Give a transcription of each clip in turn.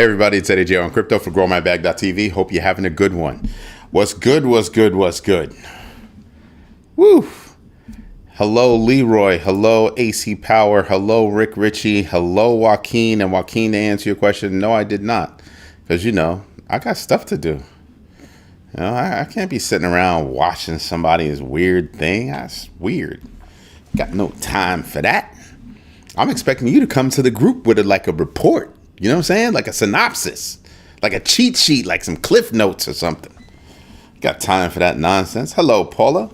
Hey everybody, it's Eddie J on Crypto for GrowMyBag.tv. Hope you're having a good one. What's good? Woo! Hello Leroy, hello AC Power, hello Rick Ritchie, hello Joaquin. And Joaquin, to answer your question, no, I did not. Because, I got stuff to do. I can't be sitting around watching somebody's weird thing. That's weird. Got no time for that. I'm expecting you to come to the group with a report. You know what I'm saying? Like a synopsis, like a cheat sheet, like some cliff notes or something. Got time for that nonsense. Hello, Paula.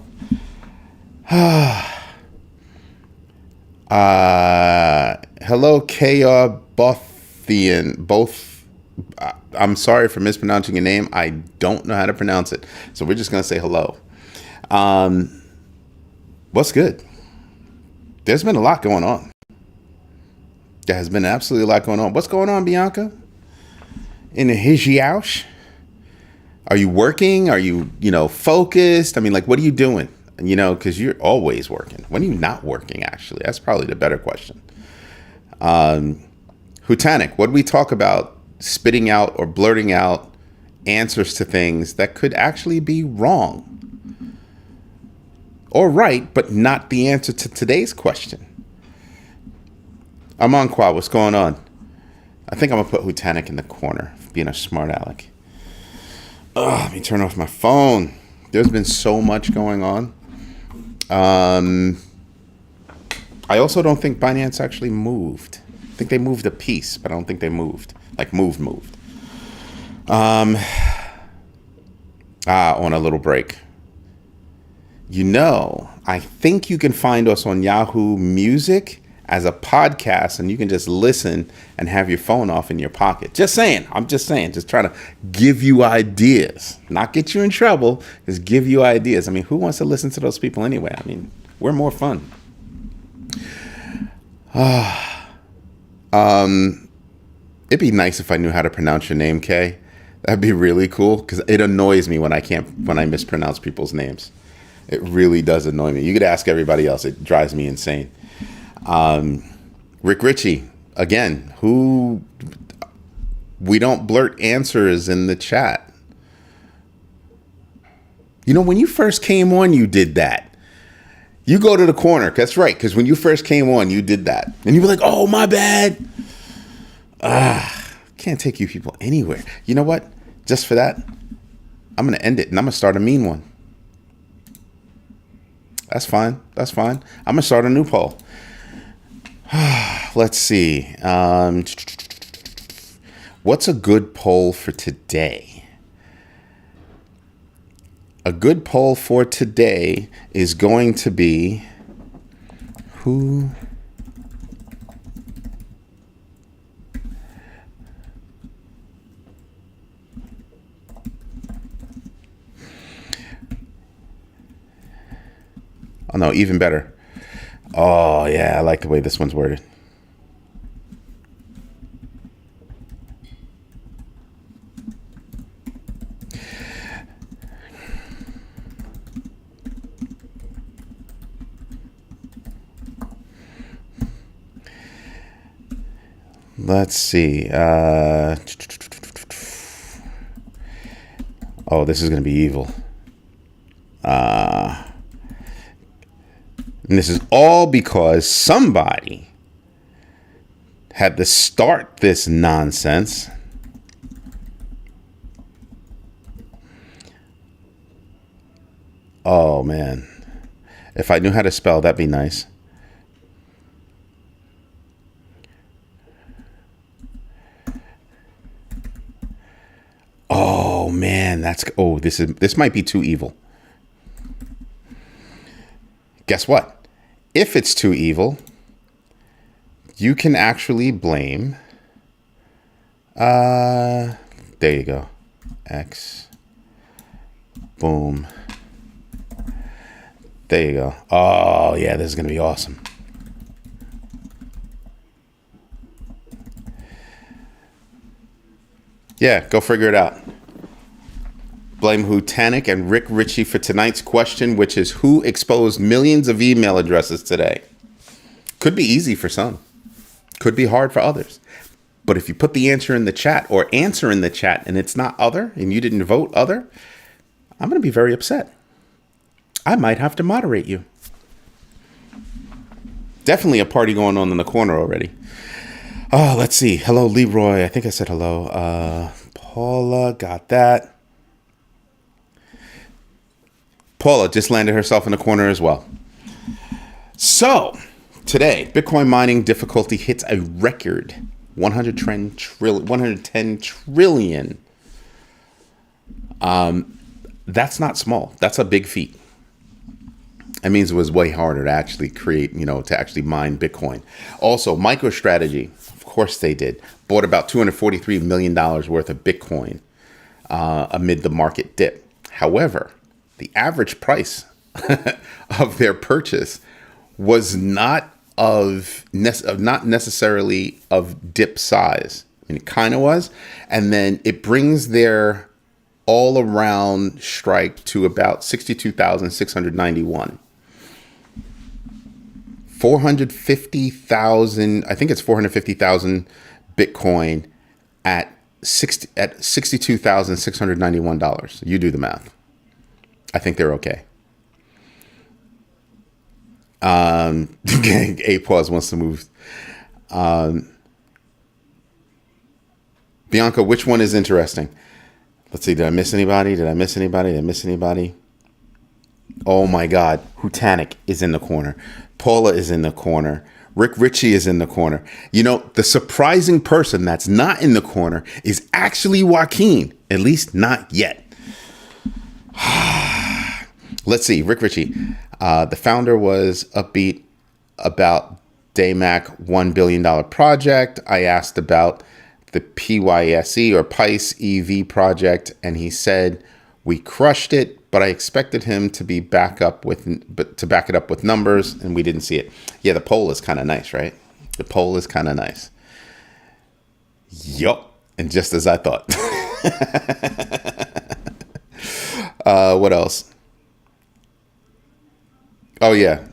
Hello, KR Bothian. I'm sorry for mispronouncing your name. I don't know how to pronounce it. So we're just going to say hello. What's good? There's been a lot going on. There has been absolutely a lot going on. What's going on, Bianca? In the Hijiaush? Are you working? Are you, focused? I mean, what are you doing? Because you're always working. When are you not working, actually? That's probably the better question. Hutanic, what do we talk about? Spitting out or blurting out answers to things that could actually be wrong. Or right, but not the answer to today's question. Amanqua, what's going on? I think I'm going to put Hutanic in the corner, being a smart aleck. Let me turn off my phone. There's been so much going on. I also don't think Binance actually moved. I think they moved a piece, but I don't think they moved. Moved. On a little break. I think you can find us on Yahoo Music as a podcast, and you can just listen and have your phone off in your pocket. Just saying. I'm just saying. Just trying to give you ideas. Not get you in trouble. Just give you ideas. I mean, who wants to listen to those people anyway? I mean, we're more fun. It'd be nice if I knew how to pronounce your name, Kay. That'd be really cool, because it annoys me when I mispronounce people's names. It really does annoy me. You could ask everybody else. It drives me insane. Rick Ritchie, again, we don't blurt answers in the chat. When you first came on, you did that. You go to the corner. That's right. Because when you first came on, you did that. And you were like, oh, my bad. Can't take you people anywhere. You know what? Just for that, I'm going to end it and I'm going to start a mean one. That's fine. I'm going to start a new poll. Let's see. What's a good poll for today? A good poll for today is going to be who... Oh, no, even better. Oh, yeah, I like the way this one's worded. Let's see. Oh, this is going to be evil. And this is all because somebody had to start this nonsense. Oh, man. If I knew how to spell, that'd be nice. Oh, man. This might be too evil. Guess what? If it's too evil, you can actually blame. There you go. X. Boom. There you go. Oh, yeah, this is going to be awesome. Yeah, go figure it out. Blame Hutanic and Rick Ritchie for tonight's question, which is who exposed millions of email addresses today? Could be easy for some. Could be hard for others. But if you put the answer in the chat or answer in the chat and it's not other and you didn't vote other, I'm going to be very upset. I might have to moderate you. Definitely a party going on in the corner already. Oh, let's see. Hello, Leroy. I think I said hello. Paula, got that. Paula just landed herself in the corner as well. So today, Bitcoin mining difficulty hits a record 110 trillion. That's not small. That's a big feat. That means it was way harder to actually create, to actually mine Bitcoin. Also, MicroStrategy, of course they did, bought about $243 million worth of Bitcoin amid the market dip. However, the average price of their purchase was not necessarily of dip size. I mean, it kind of was. And then it brings their all around strike to about 62,691. 450,000, I think it's 450,000 Bitcoin at $62,691. You do the math. I think they're okay. A pause wants to move. Bianca, which one is interesting? Let's see. Did I miss anybody? Oh my God. Hutanic is in the corner. Paula is in the corner. Rick Ritchie is in the corner. The surprising person that's not in the corner is actually Joaquin. At least not yet. Let's see. Rick Ritchie. The founder was upbeat about DayMac $1 billion project. I asked about the PYSE or PICE EV project, and he said, we crushed it, but I expected him to back it up with numbers, and we didn't see it. Yeah, the poll is kind of nice, right? The poll is kind of nice. Yup. And just as I thought. What else? Oh yeah.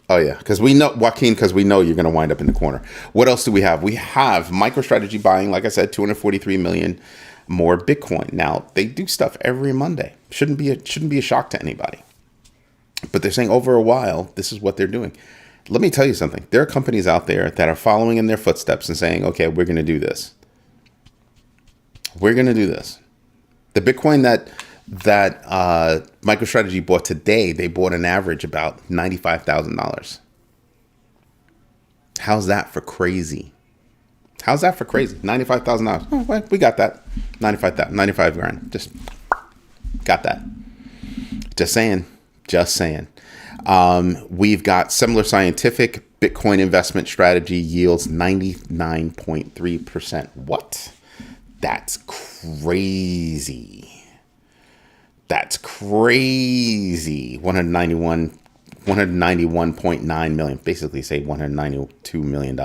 Because we know, Joaquin, you're going to wind up in the corner. What else do we have? We have MicroStrategy buying, like I said, 243 million more Bitcoin. Now, they do stuff every Monday. Shouldn't be a shock to anybody. But they're saying over a while, this is what they're doing. Let me tell you something. There are companies out there that are following in their footsteps and saying, okay, we're going to do this. We're going to do this. The Bitcoin that MicroStrategy bought today, they bought an average about $95,000. How's that for crazy? $95,000. Oh, well, we got that. 95 grand. Just got that. Just saying. We've got Similar Scientific Bitcoin investment strategy yields 99.3%. What? That's crazy. 191.9 million, basically say $192 million.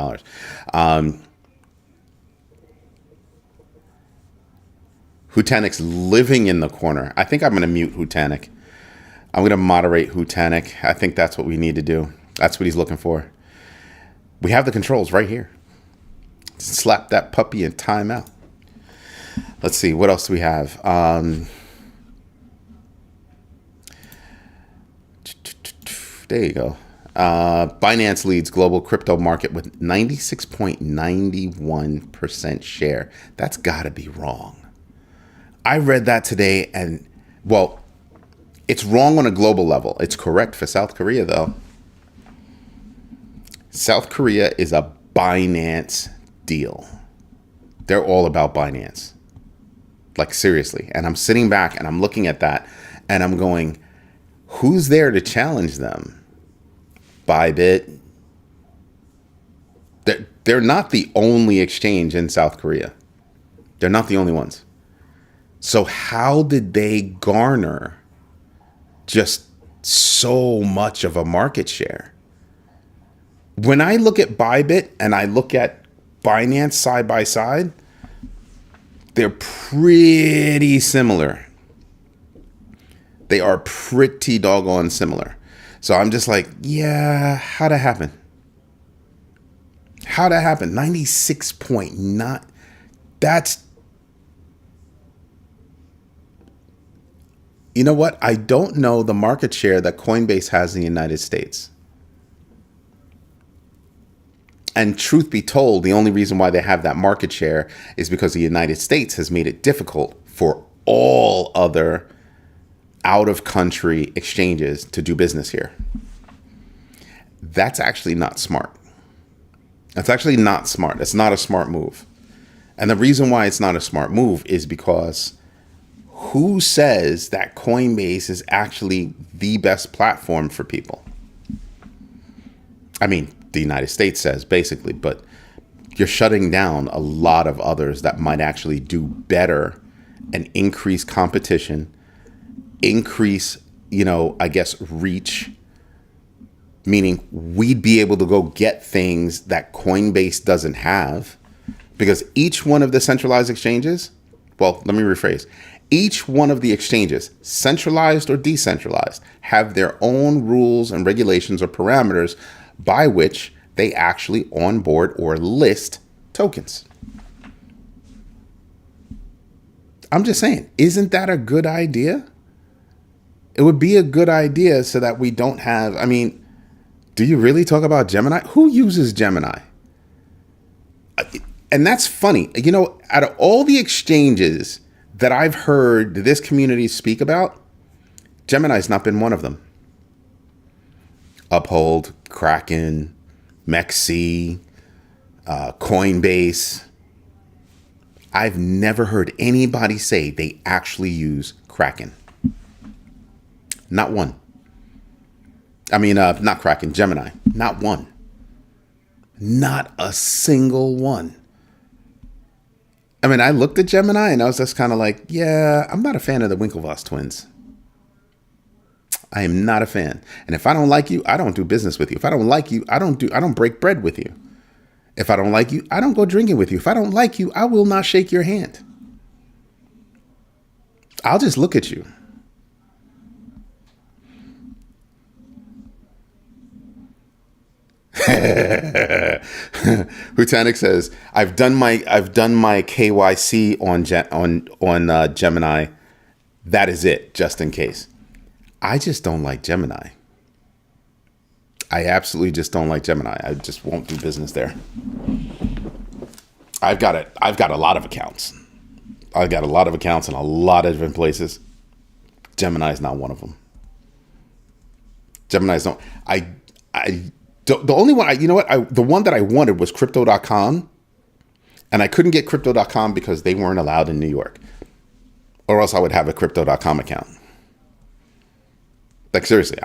Hutanic's living in the corner. I think I'm going to mute Hutanic. I'm going to moderate Hutanic. I think that's what we need to do. That's what he's looking for. We have the controls right here. Slap that puppy and time out. Let's see. What else do we have? There you go. Binance leads global crypto market with 96.91% share. That's got to be wrong. I read that today, and, well, it's wrong on a global level. It's correct for South Korea, though. South Korea is a Binance deal. They're all about Binance. Like, seriously. And I'm sitting back, and I'm looking at that, and I'm going, who's there to challenge them? Bybit. They're not the only exchange in South Korea. They're not the only ones. So how did they garner just so much of a market share? When I look at Bybit and I look at Binance side by side, they're pretty similar. They are pretty doggone similar. So I'm just like, yeah, how'd it happen? How'd that happen? 96.9. That's, you know what? I don't know the market share that Coinbase has in the United States. And truth be told, the only reason why they have that market share is because the United States has made it difficult for all other out-of-country exchanges to do business here. That's actually not smart. That's actually not smart. It's not a smart move. And the reason why it's not a smart move is because who says that Coinbase is actually the best platform for people? I mean, the United States says basically, but you're shutting down a lot of others that might actually do better and increase competition, increase, I guess, reach, meaning we'd be able to go get things that Coinbase doesn't have, because each one of the centralized exchanges, well, let me rephrase. Each one of the exchanges, centralized or decentralized, have their own rules and regulations or parameters by which they actually onboard or list tokens. I'm just saying, isn't that a good idea? It would be a good idea so that we don't have, do you really talk about Gemini? Who uses Gemini? And that's funny. Out of all the exchanges that I've heard this community speak about, Gemini's not been one of them. Uphold, Kraken, MEXC, Coinbase. I've never heard anybody say they actually use Kraken. Not one. Not Kraken, Gemini. Not one. Not a single one. I looked at Gemini and I was just kind of like, yeah, I'm not a fan of the Winklevoss twins. I am not a fan. And if I don't like you, I don't do business with you. If I don't like you, I don't break bread with you. If I don't like you, I don't go drinking with you. If I don't like you, I will not shake your hand. I'll just look at you. Hutanik says, I've done my KYC on Gemini. That is it, just in case. I just don't like Gemini. I absolutely just don't like Gemini. I just won't do business there. I've got a lot of accounts. I've got a lot of accounts in a lot of different places. Gemini is not one of them. Gemini's don't. The only one, the one that I wanted was crypto.com, and I couldn't get crypto.com because they weren't allowed in New York, or else I would have a crypto.com account. Like, seriously,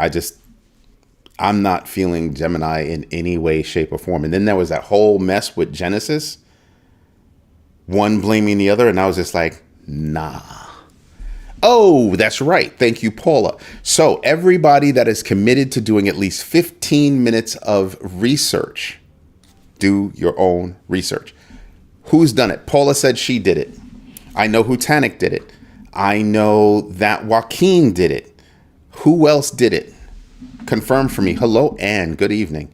I'm not feeling Gemini in any way, shape, or form. And then there was that whole mess with Genesis, one blaming the other, and I was just like, nah. Oh, that's right. Thank you, Paula. So everybody that is committed to doing at least 15 minutes of research, do your own research. Who's done it? Paula said she did it. I know Hutanik did it. I know that Joaquin did it. Who else did it? Confirm for me. Hello and good evening.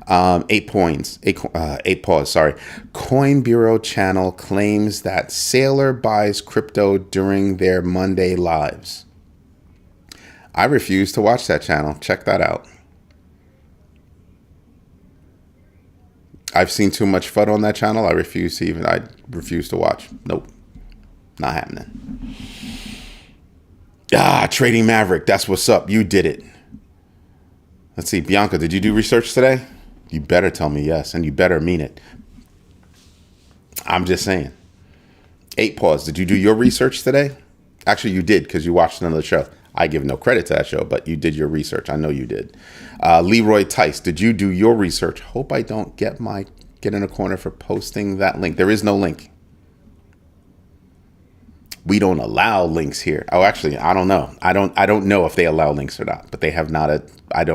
8 paws. Sorry. Coin Bureau channel claims that Sailor buys crypto during their Monday lives. I refuse to watch that channel. Check that out. I've seen too much FUD on that channel. I refuse to watch. Nope. Not happening. Trading Maverick. That's what's up. You did it. Let's see. Bianca, did you do research today? You better tell me yes, and you better mean it. I'm just saying. 8 paws. Did you do your research today? Actually, you did, because you watched another show. I give no credit to that show, but you did your research. I know you did. Leroy Tice, did you do your research? Hope I don't get in a corner for posting that link. There is no link. We don't allow links here. Oh, actually, I don't know. I don't know if they allow links or not, but they have not.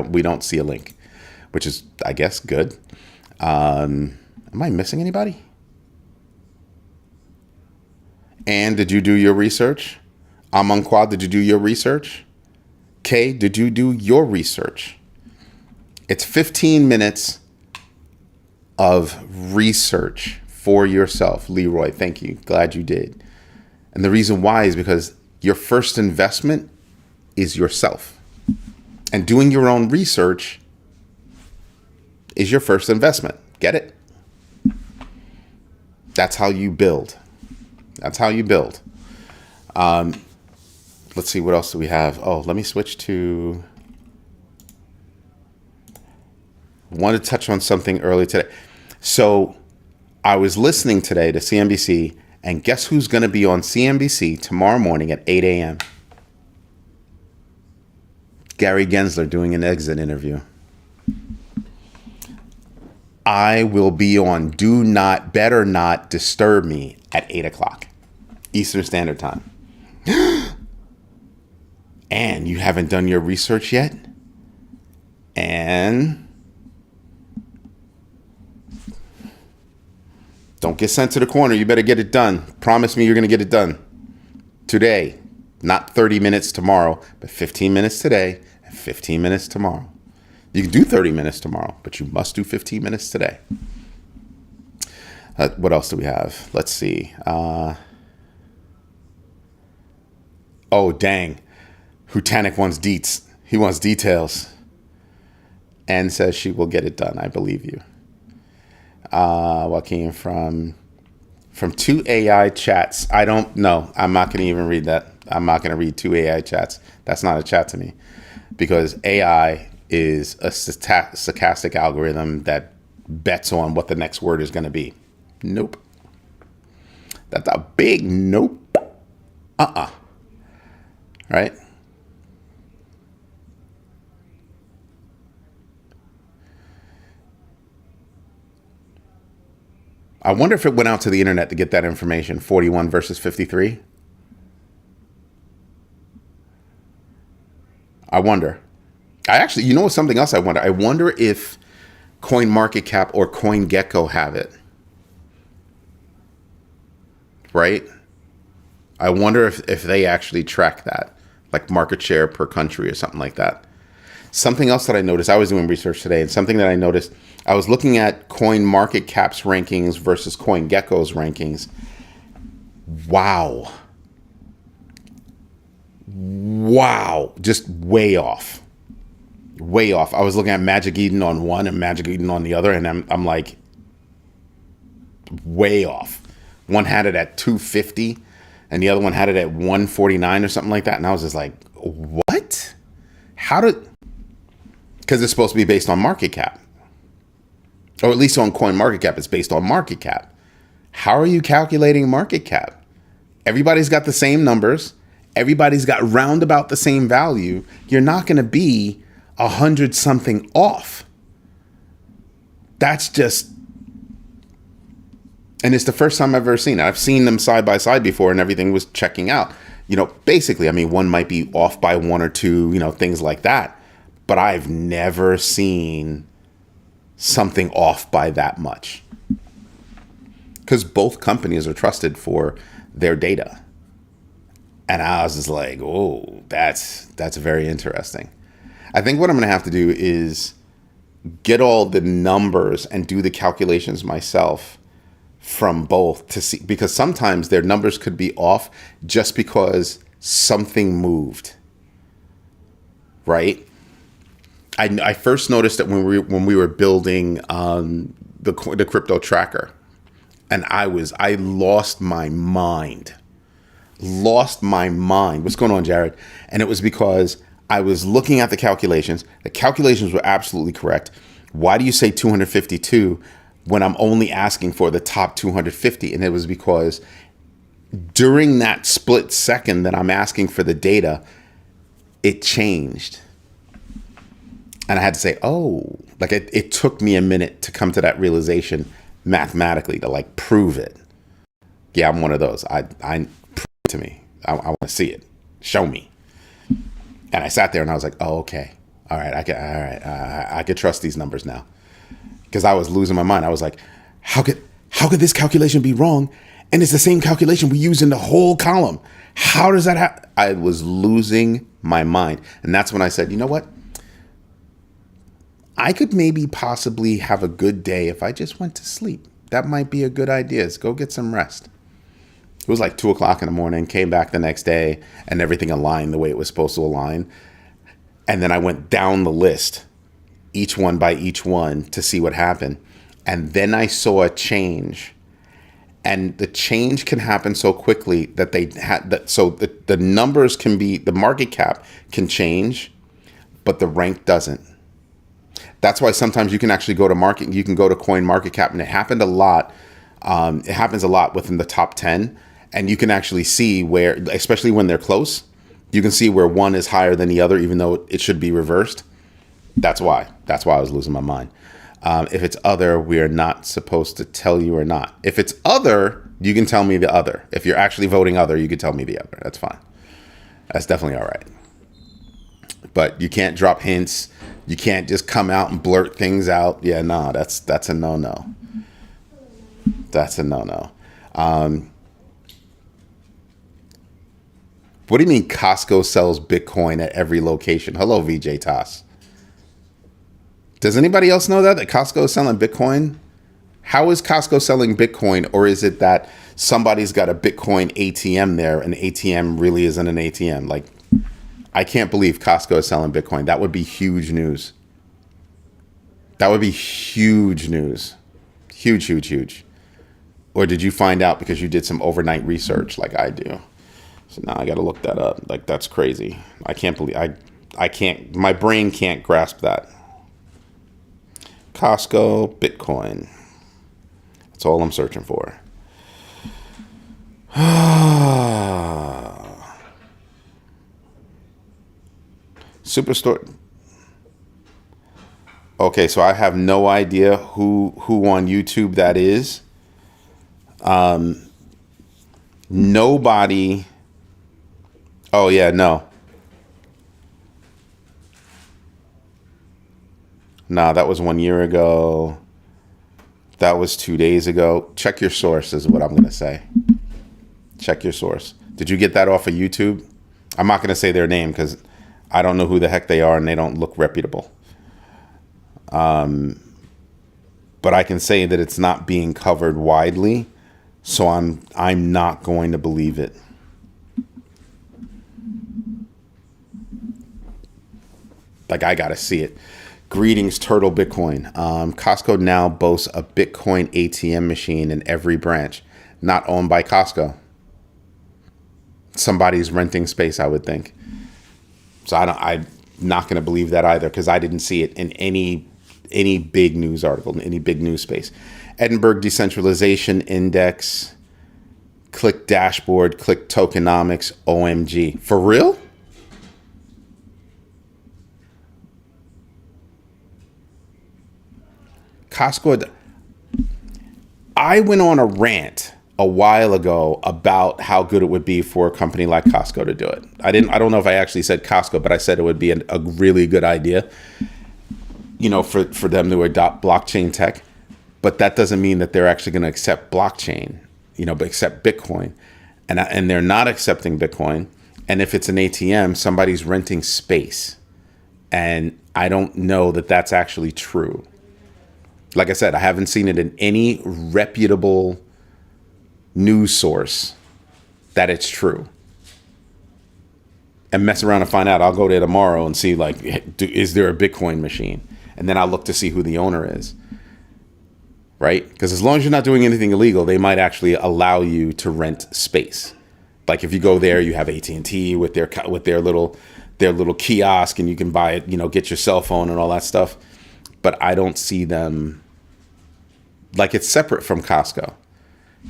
We don't see a link, which is, I guess, good. Am I missing anybody? And did you do your research? Amanquad, did you do your research? Kay, did you do your research? It's 15 minutes of research for yourself. Leroy, thank you. Glad you did. And the reason why is because your first investment is yourself. And doing your own research is your first investment. Get it? That's how you build. That's how you build. Let's see, what else do we have? Oh, let me switch to... wanted to touch on something earlier today. So I was listening today to CNBC, and guess who's going to be on CNBC tomorrow morning at 8 a.m.? Gary Gensler doing an exit interview. I will be on Do Not, Better Not Disturb Me at 8 o'clock Eastern Standard Time. And you haven't done your research yet? And don't get sent to the corner. You better get it done. Promise me you're going to get it done today. Not 30 minutes tomorrow, but 15 minutes today and 15 minutes tomorrow. You can do 30 minutes tomorrow, but you must do 15 minutes today. What else do we have? Let's see. Oh, dang. Hutanik wants deets. He wants details. And says she will get it done. I believe you. Joaquin from 2 AI chats. I don't know. I'm not going to even read that. I'm not going to read 2 AI chats. That's not a chat to me. Because AI is a stochastic algorithm that bets on what the next word is going to be. Nope. That's a big nope. Right? I wonder if it went out to the internet to get that information. 41 versus 53. I wonder. I actually, you know what's something else I wonder? I wonder if CoinMarketCap or CoinGecko have it. Right? I wonder if they actually track that, like market share per country or something like that. Something else that I noticed, I was doing research today, and something that I noticed, I was looking at CoinMarketCap's rankings versus CoinGecko's rankings. Wow. Just way off. Way off. I was looking at Magic Eden on one and Magic Eden on the other, and I'm like, way off. One had it at 250, and the other one had it at 149 or something like that. And I was just like, what? How did... Because it's supposed to be based on market cap. Or at least on CoinMarketCap, it's based on market cap. How are you calculating market cap? Everybody's got the same numbers. Everybody's got round about the same value. You're not going to be 100 something off. That's just... And it's the first time I've ever seen it. I've seen them side by side before and everything was checking out. You know, basically, I mean, one might be off by one or two, you know, things like that. But I've never seen something off by that much. Because both companies are trusted for their data. And I was just like, oh, that's very interesting. I think what I'm going to have to do is get all the numbers and do the calculations myself from both to see, because sometimes their numbers could be off just because something moved, right? I first noticed that when we were building the crypto tracker, and I lost my mind. What's going on, Jared? And it was because I was looking at the calculations. The calculations were absolutely correct. Why do you say 252 when I'm only asking for the top 250? And it was because during that split second that I'm asking for the data, it changed. And I had to say, oh, like it took me a minute to come to that realization mathematically to like prove it. Yeah, I'm one of those. I prove it to me. I want to see it. Show me. And I sat there and I was like, oh, okay. All right. I could trust these numbers now. Because I was losing my mind. I was like, how could this calculation be wrong? And it's the same calculation we use in the whole column. How does that happen? I was losing my mind. And that's when I said, you know what? I could maybe possibly have a good day if I just went to sleep. That might be a good idea. Is go get some rest. It was like 2 o'clock in the morning, came back the next day, and everything aligned the way it was supposed to align. And then I went down the list, each one by each one, to see what happened. And then I saw a change. And the change can happen so quickly that they had that. So the numbers can be, the market cap can change, but the rank doesn't. That's why sometimes you can actually go to market, you can go to coin market cap, and it happened a lot. It happens a lot within the top 10. And you can actually see where, especially when they're close, you can see where one is higher than the other, even though it should be reversed. That's why I was losing my mind. If it's other, we are not supposed to tell you or not. If it's other, you can tell me the other. If you're actually voting other, you can tell me the other. That's fine. That's definitely all right. But you can't drop hints. You can't just come out and blurt things out. Yeah, no, that's a no-no. That's a no-no. What do you mean Costco sells Bitcoin at every location? Hello, VJ Toss. Does anybody else know that Costco is selling Bitcoin? How is Costco selling Bitcoin? Or is it that somebody's got a Bitcoin ATM there and the ATM really isn't an ATM? Like, I can't believe Costco is selling Bitcoin. That would be huge news. That would be huge news. Huge, huge, huge. Or did you find out because you did some overnight research like I do? So now I got to look that up. Like, that's crazy. I can't believe, I can't, my brain can't grasp that. Costco, Bitcoin. That's all I'm searching for. Superstore. Okay, so I have no idea who on YouTube that is. Nobody. Oh yeah, no. Nah, that was 1 year ago. That was 2 days ago. Check your source is what I'm going to say. Check your source. Did you get that off of YouTube? I'm not going to say their name because I don't know who the heck they are and they don't look reputable. But I can say that it's not being covered widely, so I'm not going to believe it. Like, I got to see it. Greetings, Turtle Bitcoin. Costco now boasts a Bitcoin ATM machine in every branch, not owned by Costco. Somebody's renting space, I would think. So I'm not going to believe that either because I didn't see it in any big news article, in any big news space. Edinburgh Decentralization Index, click dashboard, click tokenomics, OMG. For real? Costco. I went on a rant a while ago about how good it would be for a company like Costco to do it. I don't know if I actually said Costco, but I said it would be a really good idea, for them to adopt blockchain tech. But that doesn't mean that they're actually going to accept blockchain, but accept Bitcoin. And they're not accepting Bitcoin. And if it's an ATM, somebody's renting space. And I don't know that that's actually true. Like I said, I haven't seen it in any reputable news source that it's true. And mess around and find out. I'll go there tomorrow and see, is there a Bitcoin machine? And then I'll look to see who the owner is. Right? Because as long as you're not doing anything illegal, they might actually allow you to rent space. Like if you go there, you have AT&T with their little kiosk, and you can buy it, get your cell phone and all that stuff. But I don't see them, it's separate from Costco.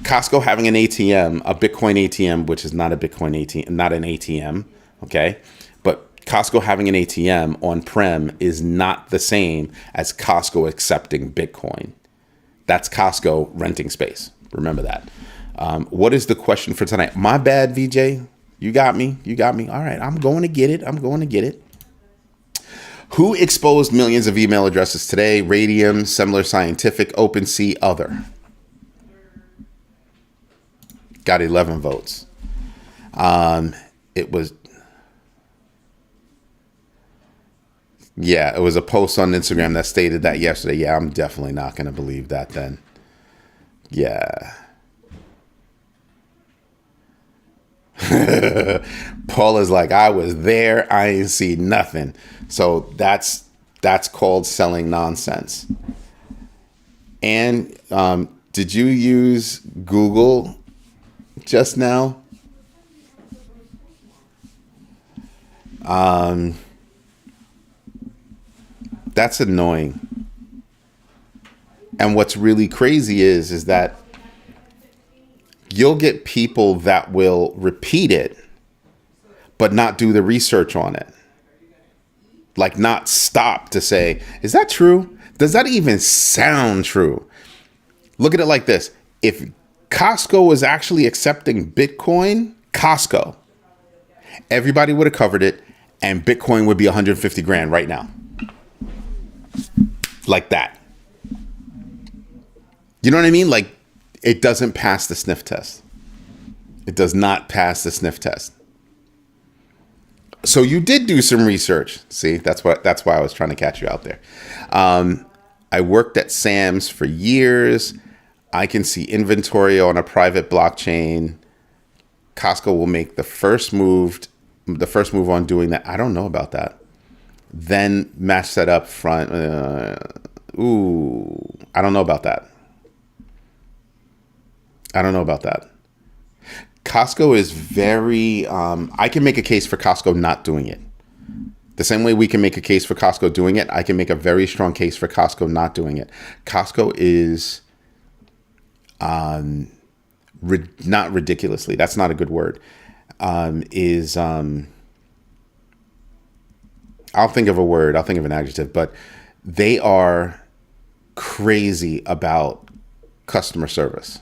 Costco having an ATM, a Bitcoin ATM, which is not a Bitcoin ATM, not an ATM, okay? But Costco having an ATM on-prem is not the same as Costco accepting Bitcoin. That's Costco renting space. Remember that. What is the question for tonight? My bad, VJ. You got me. All right, I'm going to get it. Who exposed millions of email addresses today? Radium, Semler Scientific, OpenSea, other. Got 11 votes. It was Yeah, it was a post on Instagram that stated that yesterday. Yeah, I'm definitely not going to believe that then. Yeah. Paul is like, I was there. I ain't see nothing. So that's called selling nonsense. And did you use Google just now? That's annoying. And what's really crazy is that you'll get people that will repeat it, but not do the research on it. Like not stop to say, is that true? Does that even sound true? Look at it like this. If Costco was actually accepting Bitcoin, Costco, everybody would have covered it and Bitcoin would be 150 grand right now. Like that. You know what I mean? Like it doesn't pass the sniff test. It does not pass the sniff test. So you did do some research. See, that's why I was trying to catch you out there. I worked at Sam's for years. I can see inventory on a private blockchain. Costco will make the first move on doing that. I don't know about that. Then match that up front. I don't know about that. Costco is very, I can make a case for Costco not doing it. The same way we can make a case for Costco doing it, I can make a very strong case for Costco not doing it. Costco is, not ridiculously, that's not a good word, I'll think of a word, I'll think of an adjective, but they are crazy about customer service.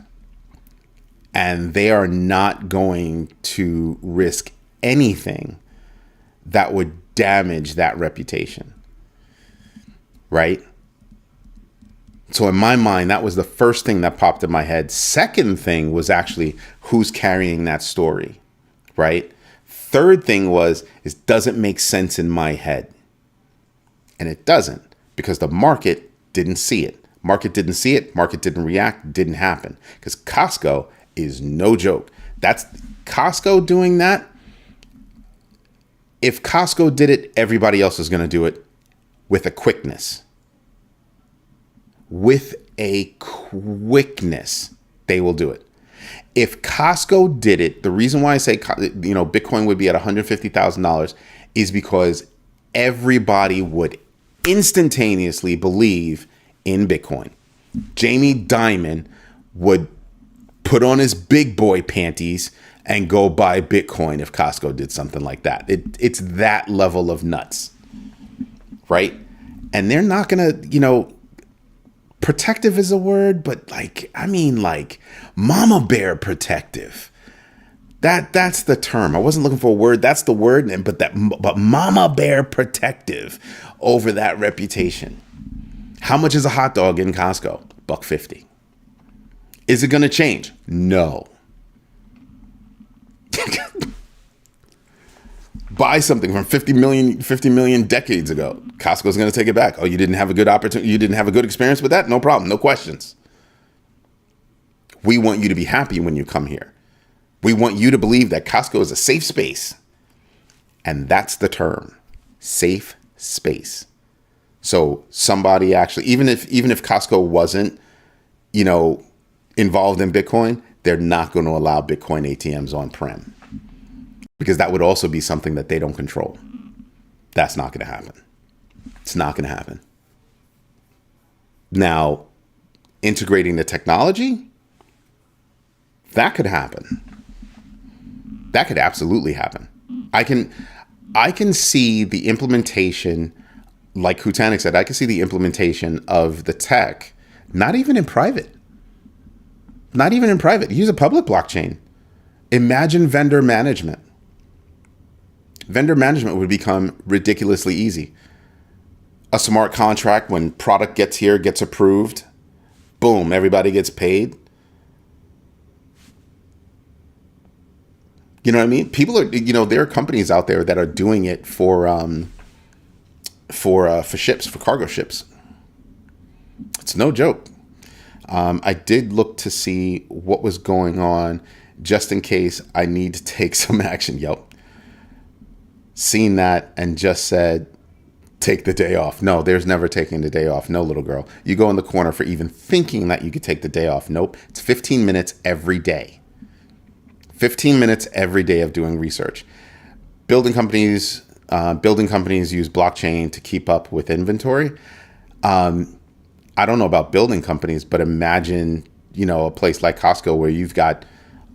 And they are not going to risk anything that would damage that reputation. Right? So in my mind, that was the first thing that popped in my head. Second thing was actually who's carrying that story. Right? Third thing does it make sense in my head? And it doesn't, because the market didn't see it. Market didn't see it. Market didn't react. Didn't happen. Because Costco is no joke. That's Costco doing that. If Costco did it, everybody else is going to do it with a quickness. With a quickness, they will do it. If Costco did it, the reason why I say, Bitcoin would be at $150,000 is because everybody would instantaneously believe in Bitcoin. Jamie Dimon would put on his big boy panties and go buy Bitcoin if Costco did something like that. It's that level of nuts, right? And they're not going to, protective is a word, but like mama bear protective. That's the term. I wasn't looking for a word. That's the word. But mama bear protective over that reputation. How much is a hot dog in Costco? $1.50. Is it going to change? No. Buy something from 50 million decades ago. Costco's going to take it back. Oh, you didn't have a good opportunity. You didn't have a good experience with that? No problem. No questions. We want you to be happy when you come here. We want you to believe that Costco is a safe space. And that's the term. Safe space. So somebody actually, even if Costco wasn't, involved in Bitcoin, they're not going to allow Bitcoin ATMs on-prem, because that would also be something that they don't control. That's not going to happen. It's not going to happen. Now, integrating the technology, that could happen. That could absolutely happen. I can see the implementation, like Kutanik said, I can see the implementation of the tech, not even in private. Not even in private. Use a public blockchain. Imagine vendor management. Vendor management would become ridiculously easy. A smart contract, when product gets here, gets approved, boom, everybody gets paid. You know what I mean? People are, there are companies out there that are doing it for for ships, for cargo ships. It's no joke. I did look to see what was going on just in case I need to take some action. Yep. Seen that and just said, take the day off. No, there's never taking the day off. No, little girl. You go in the corner for even thinking that you could take the day off. Nope. It's 15 minutes every day. 15 minutes every day of doing research. Building companies use blockchain to keep up with inventory. I don't know about building companies, but imagine, a place like Costco where you've got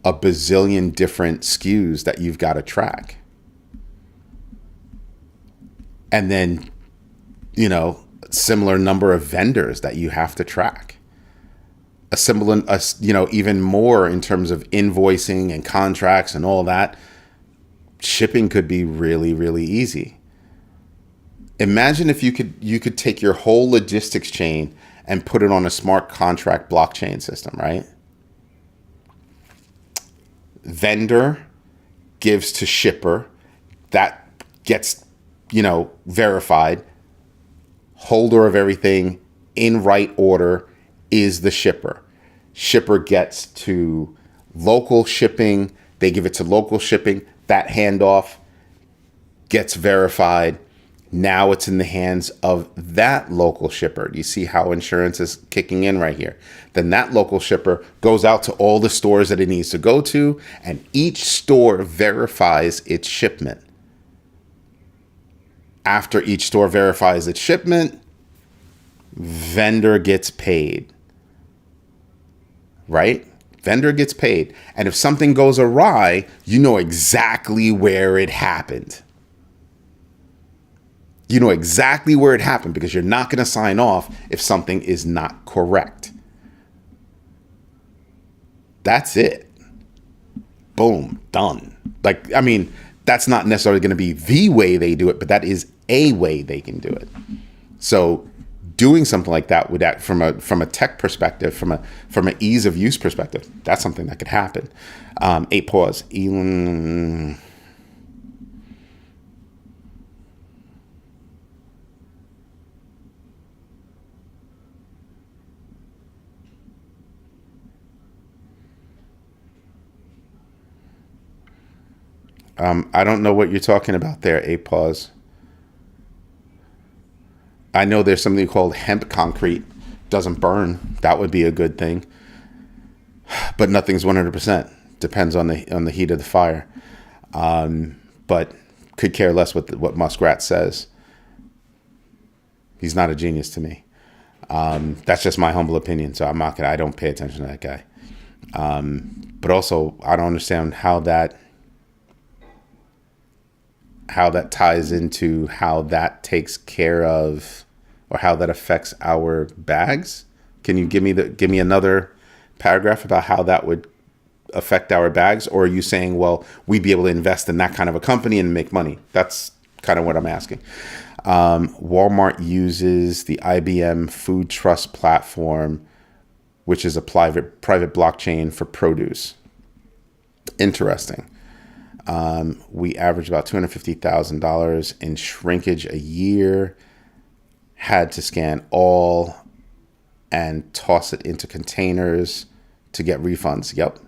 a bazillion different SKUs that you've got to track. And then, similar number of vendors that you have to track. Even more in terms of invoicing and contracts and all that. Shipping could be really, really easy. Imagine if you could take your whole logistics chain and put it on a smart contract blockchain system, right? Vendor gives to shipper, that gets, verified. Holder of everything in right order is the shipper. Shipper gets to local shipping. They give it to local shipping. That handoff gets verified. Now it's in the hands of that local shipper. You see how insurance is kicking in right here. Then that local shipper goes out to all the stores that it needs to go to, and each store verifies its shipment. After each store verifies its shipment, vendor gets paid. Right? Vendor gets paid. And if something goes awry, you know exactly where it happened. You know exactly where it happened because you're not going to sign off if something is not correct. That's it. Boom, done. That's not necessarily going to be the way they do it, but that is a way they can do it. So doing something like that would act from a tech perspective, from an ease of use perspective, that's something that could happen. 8 pause. Elon. I don't know what you're talking about there, 8 pause. I know there's something called hemp concrete. Doesn't burn. That would be a good thing. But nothing's 100%. Depends on the heat of the fire. But could care less what Muskrat says. He's not a genius to me. That's just my humble opinion. So I don't pay attention to that guy. But also, I don't understand how that ties into how that takes care of, or how that affects our bags. Can you give me another paragraph about how that would affect our bags? Or are you saying, well, we'd be able to invest in that kind of a company and make money? That's kind of what I'm asking. Walmart uses the IBM Food Trust platform, which is a private blockchain for produce. Interesting. We average about $250,000 in shrinkage a year. Had to scan all and toss it into containers to get refunds. Yep.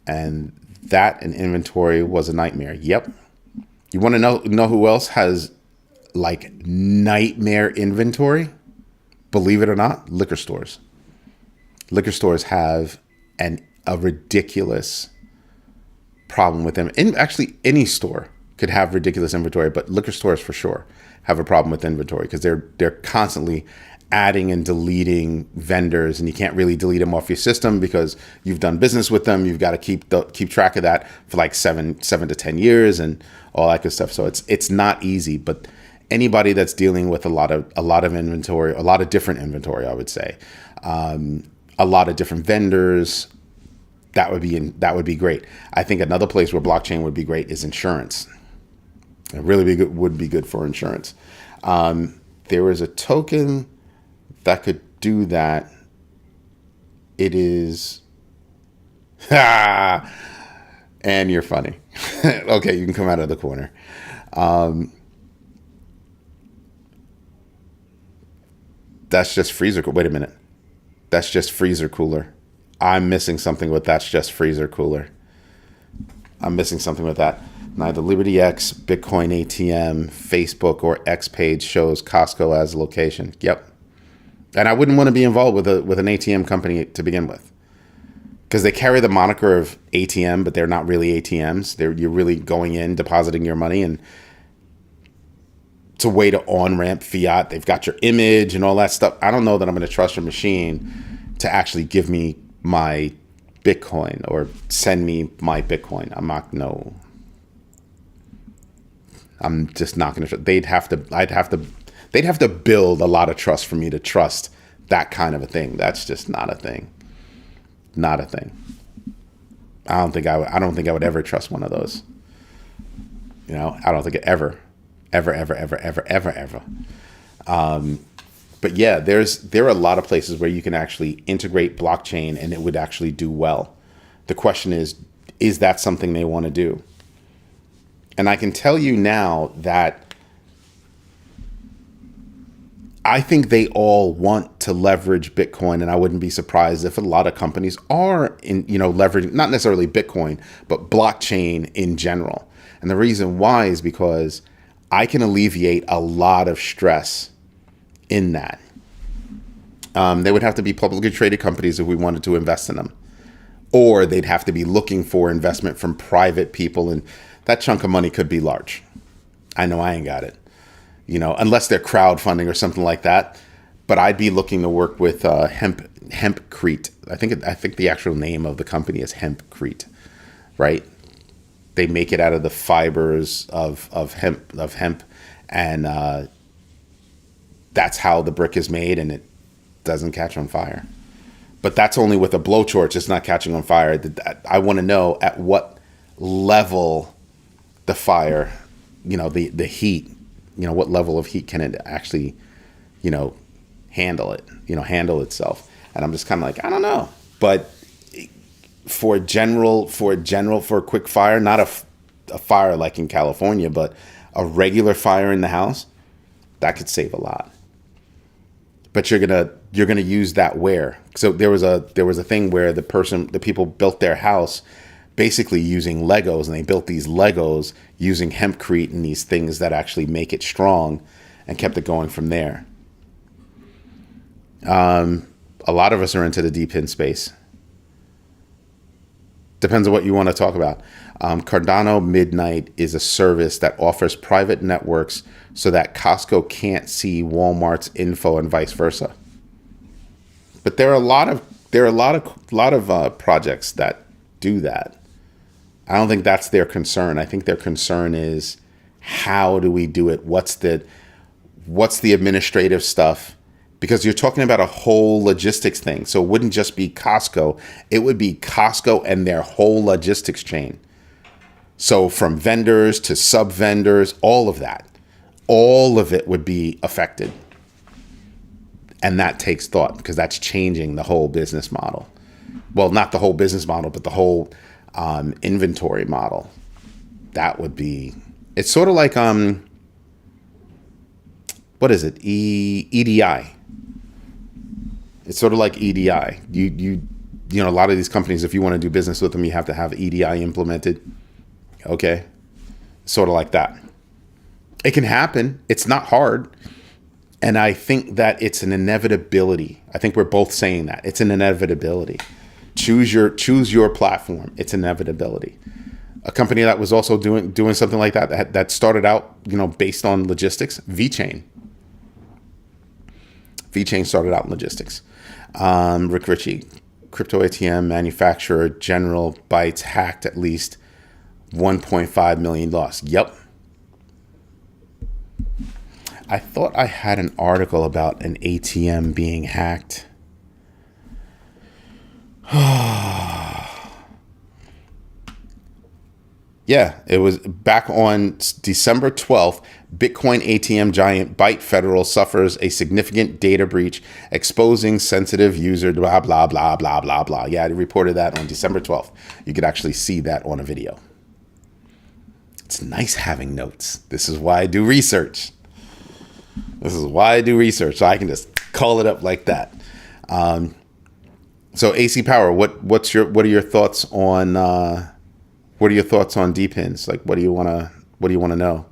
And that and inventory was a nightmare. Yep. You want to know who else has nightmare inventory? Believe it or not, liquor stores. Liquor stores have a ridiculous problem with them. And actually, any store could have ridiculous inventory, but liquor stores for sure have a problem with inventory because they're constantly adding and deleting vendors, and you can't really delete them off your system because you've done business with them. You've got to keep track of that for 7 to 10 years and all that good stuff. So it's not easy, but anybody that's dealing with a lot of inventory, a lot of different inventory, I would say, a lot of different vendors, that would be great. I think another place where blockchain would be great is insurance. It really would be good for insurance. There is a token that could do that. It is, and you're funny. Okay, you can come out of the corner. That's just freezer. Wait a minute. That's just freezer cooler. I'm missing something with that's just freezer cooler. I'm missing something with that. Neither LibertyX, Bitcoin ATM, Facebook, or X page shows Costco as a location. Yep. And I wouldn't want to be involved with an ATM company to begin with, because they carry the moniker of ATM, but they're not really ATMs. You're really going in, depositing your money, and it's a way to on-ramp fiat. They've got your image and all that stuff. I don't know that I'm going to trust your machine to actually give me my Bitcoin or send me my Bitcoin. I'm just not going to. They'd have to build a lot of trust for me to trust that kind of a thing. That's just not a thing. Not a thing. I don't think I would ever trust one of those. I don't think it ever. But yeah, there are a lot of places where you can actually integrate blockchain and it would actually do well. The question is that something they want to do? And I can tell you now that I think they all want to leverage Bitcoin, and I wouldn't be surprised if a lot of companies are leveraging, not necessarily Bitcoin, but blockchain in general. And the reason why is because I can alleviate a lot of stress in that. They would have to be publicly traded companies if we wanted to invest in them, or they'd have to be looking for investment from private people, and that chunk of money could be large. I know I ain't got it, unless they're crowdfunding or something like that. But I'd be looking to work with Hempcrete. I think the actual name of the company is Hempcrete, right? They make it out of the fibers of hemp, and that's how the brick is made, and it doesn't catch on fire. But that's only with a blowtorch. It's not catching on fire. I want to know at what level the fire, the heat, what level of heat can it actually, handle itself. And I'm just kind of like, I don't know. But for a quick fire, not a fire like in California, but a regular fire in the house, that could save a lot. But you're gonna use that where? So there was a thing where the people built their house basically using Legos, and they built these Legos using hempcrete and these things that actually make it strong, and kept it going from there. A lot of us are into the deep in space. Depends on what you want to talk about. Cardano Midnight is a service that offers private networks so that Costco can't see Walmart's info and vice versa. But there are a lot of projects that do that. I don't think that's their concern. I think their concern is, how do we do it? What's the administrative stuff? Because you're talking about a whole logistics thing. So it wouldn't just be Costco. It would be Costco and their whole logistics chain. So from vendors to sub-vendors, all of it would be affected. And that takes thought, because that's changing the whole business model. Well, not the whole business model, but the whole inventory model. That would be, it's sort of like, what is it? EDI. It's sort of like EDI. You a lot of these companies, if you want to do business with them, you have to have EDI implemented. Okay. Sort of like that. It can happen. It's not hard. And I think that it's an inevitability. I think we're both saying that. It's an inevitability. Choose your platform. It's inevitability. A company that was also doing something like that started out, based on logistics, VeChain. VeChain started out in logistics. Rick Ritchie, crypto ATM manufacturer General Bytes hacked at least 1.5 million lost. Yep. I thought I had an article about an ATM being hacked. Yeah, it was back on December 12th. Bitcoin ATM giant Byte Federal suffers a significant data breach, exposing sensitive user blah, blah, blah, blah, blah, blah. Yeah, I reported that on December 12th. You could actually see that on a video. It's nice having notes. This is why I do research. So I can just Call it up like that. So AC Power, what are your thoughts on D pins? Like, what do you want to know?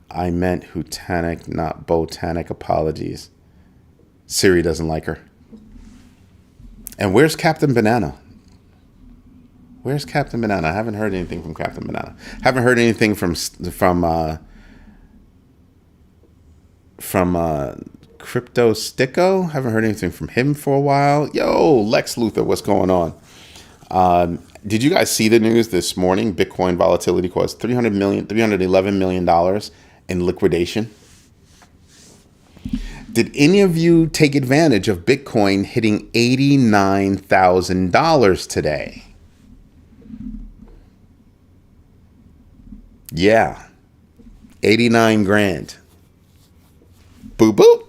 I meant Hutanic, not Botanic. Apologies. Siri doesn't like her. And where's Captain Banana? Where's Captain Banana? I haven't heard anything from Captain Banana. Haven't heard anything from Crypto Sticko. Haven't heard anything from him for a while. Yo, Lex Luthor, what's going on? Did you guys see the news this morning? Bitcoin volatility caused $311 million in liquidation. Did any of you take advantage of Bitcoin hitting $89,000 today? Yeah, 89 grand. Boop, boop.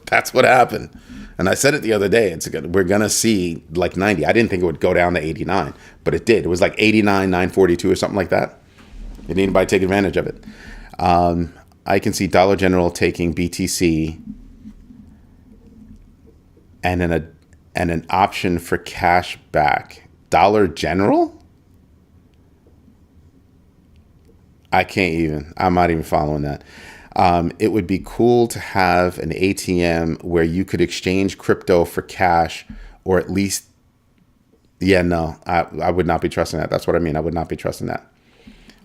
That's what happened. And I said it the other day. We're going to see like 90. I didn't think it would go down to 89, but it did. It was like 89, 942 or something like that. Did anybody take advantage of it? I can see Dollar General taking BTC and an option for cash back. Dollar General? I'm not even following that. It would be cool to have an ATM where you could exchange crypto for cash, or at least, no, I would not be trusting that. That's what I mean. I would not be trusting that.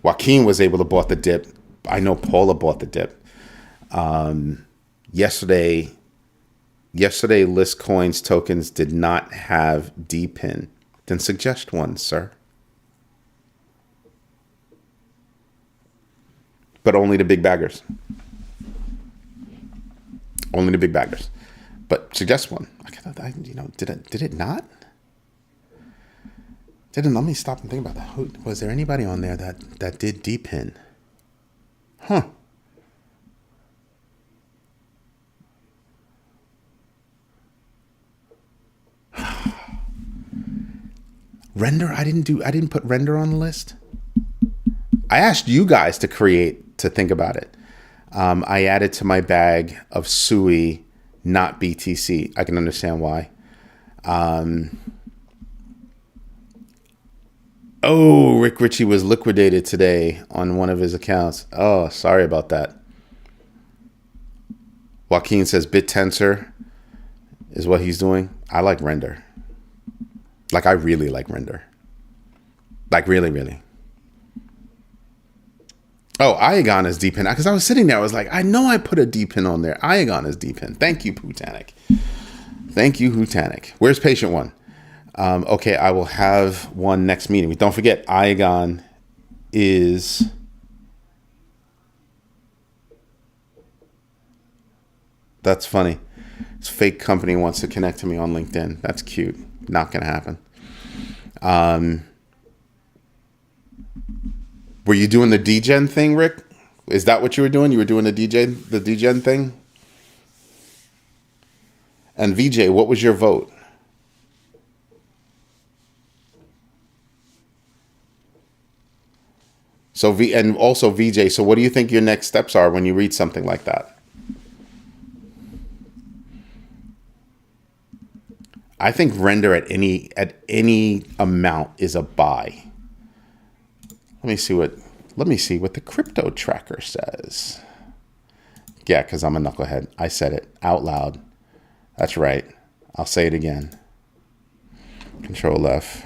Joaquin was able to bought the dip. I know Paula bought the dip. Yesterday, List Coins tokens did not have DPIN. Then suggest one, sir. But only the big baggers. Only the big baggers. But suggest one. Did it not? Let me stop and think about that. Was there anybody on there that did DPIN? Huh. Render? I didn't put Render on the list. I asked you guys to think about it. I added to my bag of SUI, not BTC. I can understand why. Rick Ritchie was liquidated today on one of his accounts. Oh, sorry about that. Joaquin says BitTensor is what he's doing. I like Render. Like, I really like Render. Like, really, really. Oh, Iagon is DPIN. Because I was sitting there, I was like, I know I put a DPIN on there. Iagon is DPIN. Thank you, Hutanic. Thank you, Hutanic. Where's Patient One? Okay, I will have one next meeting. Don't forget, Iagon is... That's funny. This fake company wants to connect to me on LinkedIn. That's cute. Not going to happen. Were you doing the DGen thing, Rick? Is that what you were doing? You were doing the DGen thing? And VJ, what was your vote? And also VJ, so what do you think your next steps are when you read something like that? I think Render at any amount is a buy. Let me see what the crypto tracker says. Yeah, because I'm a knucklehead. I said it out loud. That's right. I'll say it again. Control F.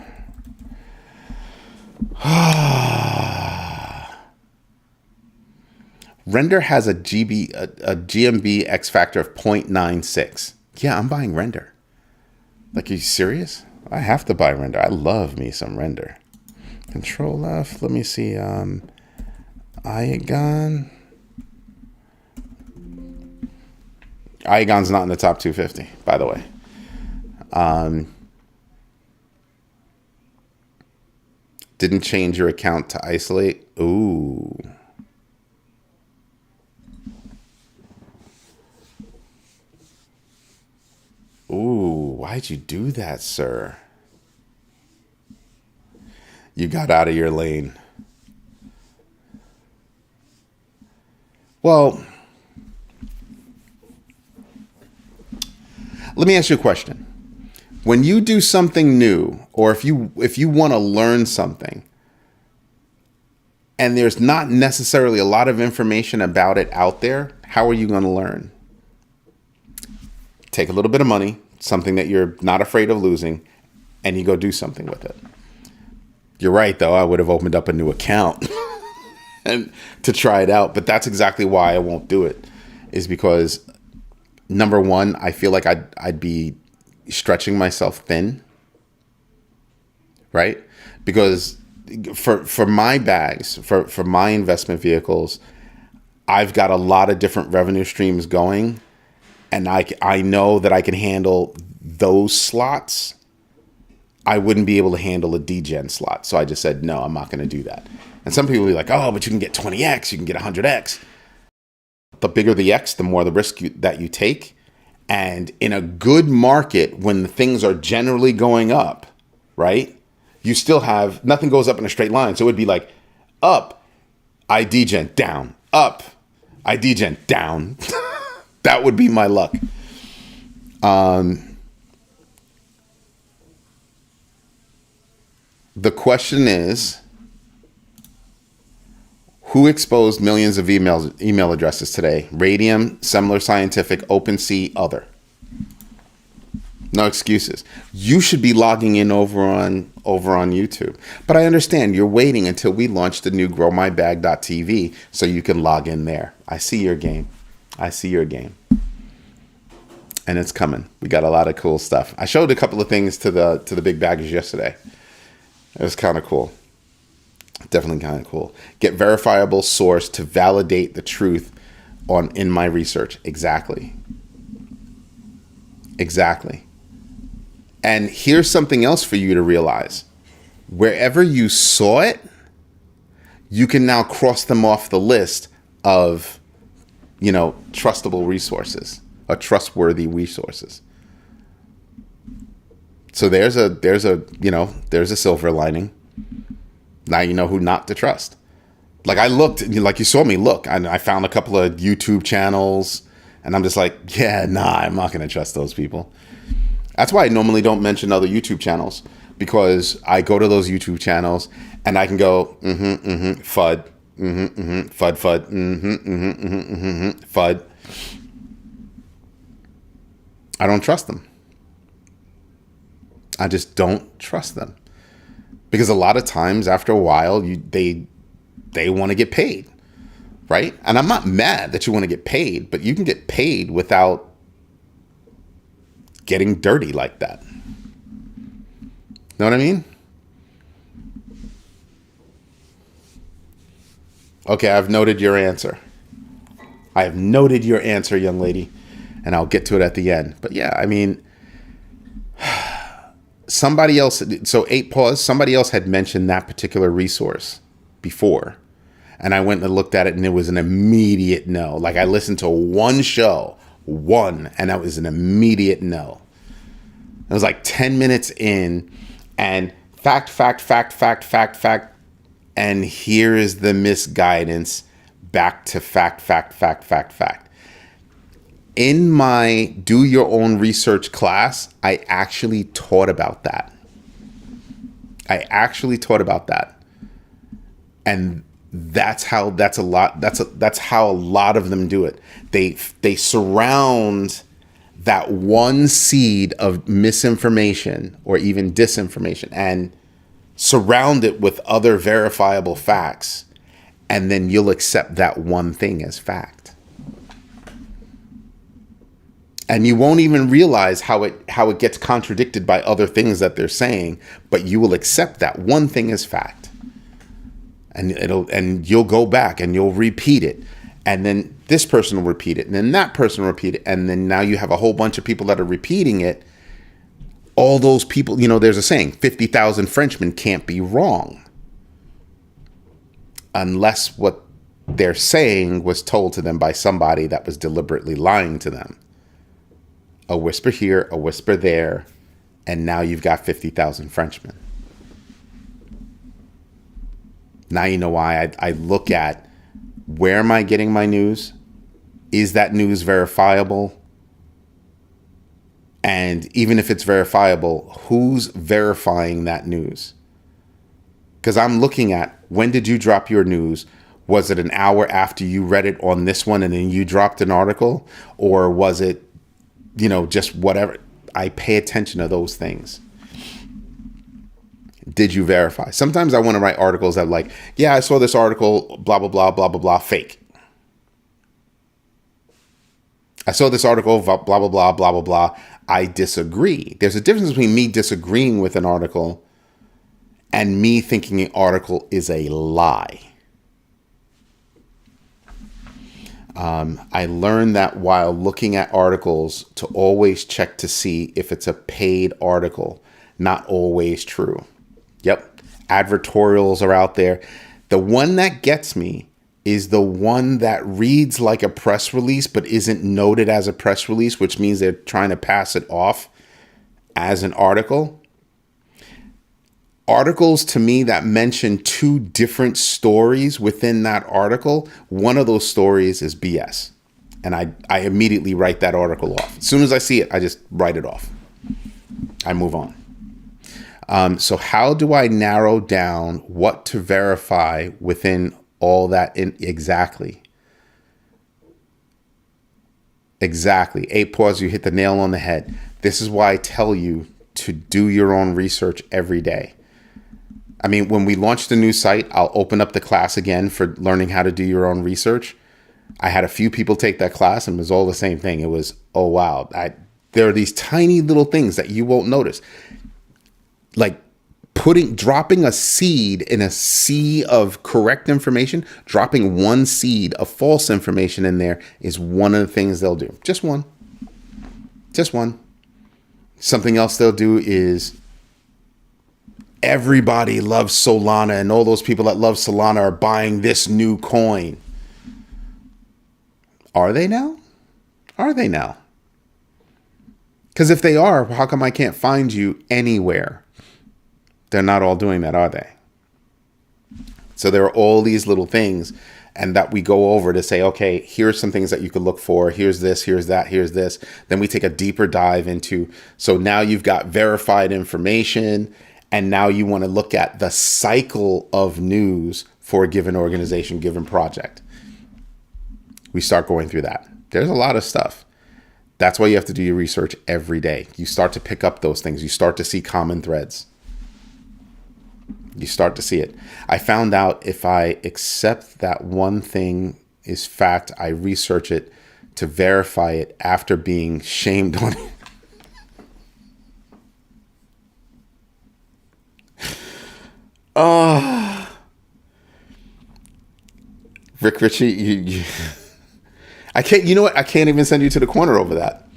Render has a GMB X factor of 0.96. Yeah, I'm buying Render. Like, are you serious? I have to buy Render. I love me some Render. Control F. Let me see. Iagon. Iagon's not in the top 250, by the way. Didn't change your account to isolate. Ooh. Ooh, why'd you do that, sir? You got out of your lane. Well, Let me ask you a question. When you do something new, or if you want to learn something, and there's not necessarily a lot of information about it out there, how are you going to learn? Take a little bit of money, something that you're not afraid of losing, and you go do something with it. You're right, though. I would have opened up a new account and to try it out, but that's exactly why I won't do it. Is because number one, I feel like I'd be stretching myself thin, right? Because for my bags, for my investment vehicles, I've got a lot of different revenue streams going, and I know that I can handle those slots. I wouldn't be able to handle a degen slot. So I just said, no, I'm not going to do that. And some people will be like, oh, but you can get 20X, you can get 100X. The bigger the X, the more the risk that you take. And in a good market, when things are generally going up, right? You still have, nothing goes up in a straight line. So it would be like, up, I degen, down, up, I degen, down. That would be my luck. The question is, who exposed millions of email addresses today? Radium, Semler Scientific, OpenSea, other. No excuses. You should be logging in over on YouTube. But I understand you're waiting until we launch the new growmybag.tv so you can log in there. I see your game. And it's coming. We got a lot of cool stuff. I showed a couple of things to the big baggers yesterday. It was kind of cool. Definitely kind of cool. Get verifiable source to validate the truth in my research. Exactly. And here's something else for you to realize. Wherever you saw it, you can now cross them off the list of, trustable resources or trustworthy resources. So there's a silver lining. Now you know who not to trust. Like I looked, like you saw me look, and I found a couple of YouTube channels, and I'm just like, yeah, nah, I'm not going to trust those people. That's why I normally don't mention other YouTube channels, because I go to those YouTube channels and I can go, FUD, FUD, FUD. I don't trust them. I just don't trust them. Because a lot of times after a while, they want to get paid, right? And I'm not mad that you want to get paid, but you can get paid without getting dirty like that. Know what I mean? Okay, I've noted your answer. I have noted your answer, young lady, and I'll get to it at the end. But yeah, I mean, somebody else, so 8 pause, somebody else had mentioned that particular resource before. And I went and looked at it and it was an immediate no. Like I listened to one show, and that was an immediate no. It was like 10 minutes in and fact. And here is the misguidance back to fact. In my do your own research class, I actually taught about that. And that's how a lot of them do it. They surround that one seed of misinformation or even disinformation and surround it with other verifiable facts, and then you'll accept that one thing as fact. And you won't even realize how it gets contradicted by other things that they're saying, but you will accept that one thing as fact. And you'll go back and you'll repeat it. And then this person will repeat it, and then that person will repeat it, and then now you have a whole bunch of people that are repeating it. All those people, there's a saying, 50,000 Frenchmen can't be wrong. Unless what they're saying was told to them by somebody that was deliberately lying to them. A whisper here, a whisper there, and now you've got 50,000 Frenchmen. Now you know why I look at, where am I getting my news? Is that news verifiable? And even if it's verifiable, who's verifying that news? Because I'm looking at, when did you drop your news? Was it an hour after you read it on this one and then you dropped an article? Or was it, just whatever? I pay attention to those things. Did you verify? Sometimes I want to write articles that like, yeah, I saw this article, blah, blah, blah, blah, blah, blah, fake. I saw this article, blah, blah, blah, blah, blah, blah. I disagree. There's a difference between me disagreeing with an article and me thinking an article is a lie. I learned that while looking at articles to always check to see if it's a paid article, not always true. Yep. Advertorials are out there. The one that gets me is the one that reads like a press release, but isn't noted as a press release, which means they're trying to pass it off as an article. Articles to me that mention two different stories within that article, one of those stories is BS. And I immediately write that article off. As soon as I see it, I just write it off. I move on. So how do I narrow down what to verify within all that? Exactly. 8 pause, you hit the nail on the head. This is why I tell you to do your own research every day. I mean, when we launch the new site, I'll open up the class again for learning how to do your own research. I had a few people take that class and it was all the same thing. It was, oh, wow. There are these tiny little things that you won't notice. Like dropping a seed in a sea of correct information, dropping one seed of false information in there is one of the things they'll do. Just one. Something else they'll do is everybody loves Solana and all those people that love Solana are buying this new coin. Are they now? Because if they are, how come I can't find you anywhere? They're not all doing that, are they? So there are all these little things and that we go over to say, okay, here's some things that you could look for. Here's this, here's that, here's this. Then we take a deeper dive into, so now you've got verified information and now you want to look at the cycle of news for a given organization, given project. We start going through that. There's a lot of stuff. That's why you have to do your research every day. You start to pick up those things. You start to see common threads. You start to see it. I found out if I accept that one thing is fact, I research it to verify it after being shamed on it. Rick Ritchie, I can't, you know what? I can't even send you to the corner over that.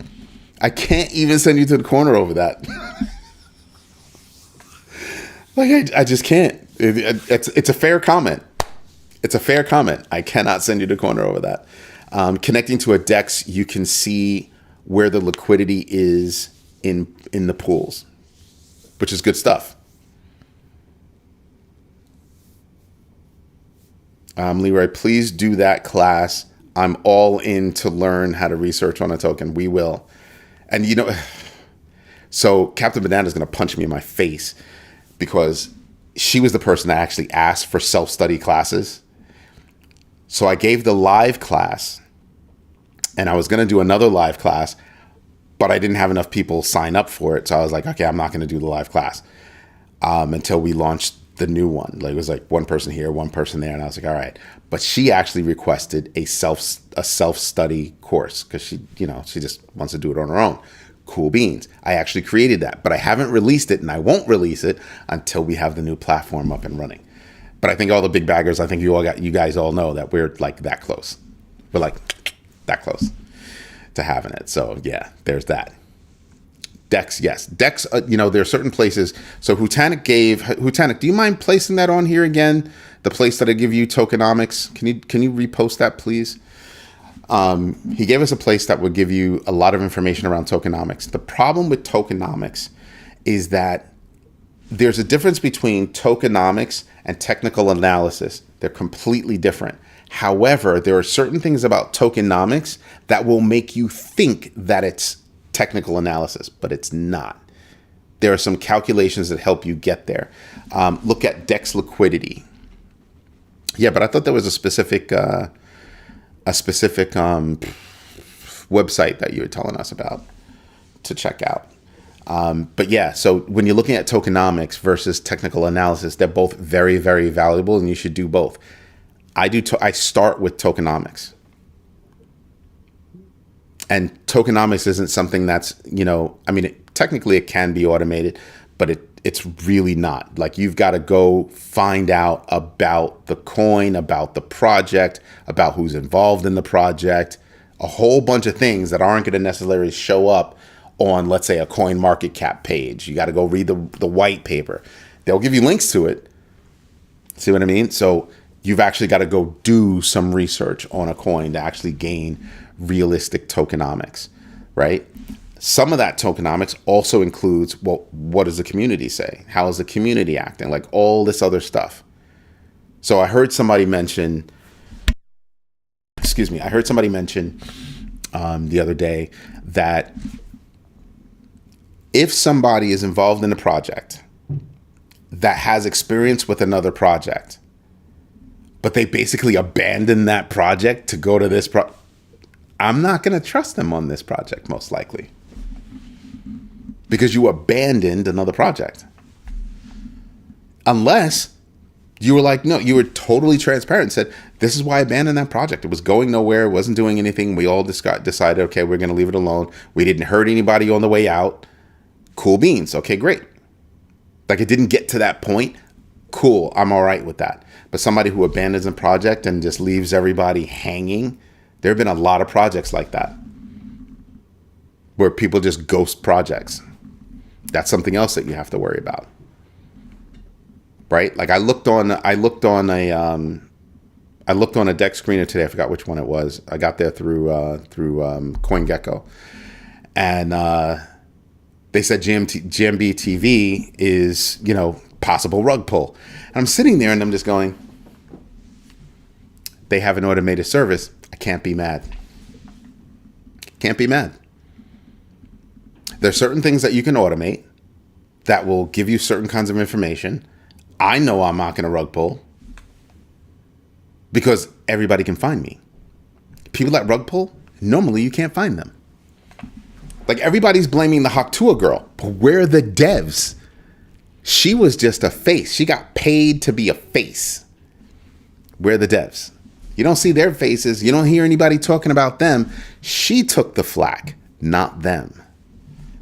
Like, I just can't. It's a fair comment. I cannot send you to the corner over that. Connecting to a DEX, you can see where the liquidity is in the pools, which is good stuff. Leroy, please do that class. I'm all in to learn how to research on a token. We will. And so Captain Banana is going to punch me in my face because she was the person that actually asked for self-study classes. So I gave the live class and I was going to do another live class, but I didn't have enough people sign up for it. So I was like, okay, I'm not going to do the live class until we launched the new one. Like, it was like one person here, one person there. And I was like, all right. But she actually requested a self-study course because she just wants to do it on her own. Cool beans. I actually created that, but I haven't released it and I won't release it until we have the new platform up and running. But I think all the big baggers, I think you guys all know that we're like that close. We're like that close to having it. So yeah, there's that. DEX, yes. DEX, there are certain places. So Hutanic, do you mind placing that on here again? The place that I give you tokenomics. Can you repost that, please? He gave us a place that would give you a lot of information around tokenomics. The problem with tokenomics is that there's a difference between tokenomics and technical analysis. They're completely different. However, there are certain things about tokenomics that will make you think that it's technical analysis, but it's not. There are some calculations that help you get there. Look at DEX liquidity. Yeah, but I thought there was a specific website that you were telling us about to check out. But yeah, so when you're looking at tokenomics versus technical analysis, they're both very, very valuable, and you should do both. I start with tokenomics. And tokenomics isn't something that's, technically it can be automated, but it's really not. Like, you've got to go find out about the coin, about the project, about who's involved in the project, a whole bunch of things that aren't going to necessarily show up on, let's say, a coin market cap page. You got to go read the white paper. They'll give you links to it. See what I mean? So you've actually got to go do some research on a coin to actually gain realistic tokenomics, right? Some of that tokenomics also includes, well, what does the community say? How is the community acting? Like, all this other stuff. So I heard somebody mention, the other day that if somebody is involved in a project that has experience with another project, but they basically abandon that project to go to this I'm not going to trust them on this project, most likely. Because you abandoned another project. Unless you were like, no, you were totally transparent and said, this is why I abandoned that project. It was going nowhere. It wasn't doing anything. We all decided, okay, we're going to leave it alone. We didn't hurt anybody on the way out. Cool beans. Okay, great. Like, it didn't get to that point. Cool. I'm all right with that. But somebody who abandons a project and just leaves everybody hanging, there have been a lot of projects like that where people just ghost projects. That's something else that you have to worry about, right? Like, I looked on a DEX screener today. I forgot which one it was. I got there through CoinGecko, and they said GMB TV is, possible rug pull. And I'm sitting there and I'm just going, they have an automated service. I can't be mad. Can't be mad. There's certain things that you can automate that will give you certain kinds of information. I know I'm not going to rug pull because everybody can find me. People that rug pull, normally you can't find them. Like, everybody's blaming the Haktua girl, but where are the devs? She was just a face. She got paid to be a face. Where are the devs? You don't see their faces. You don't hear anybody talking about them. She took the flack, not them.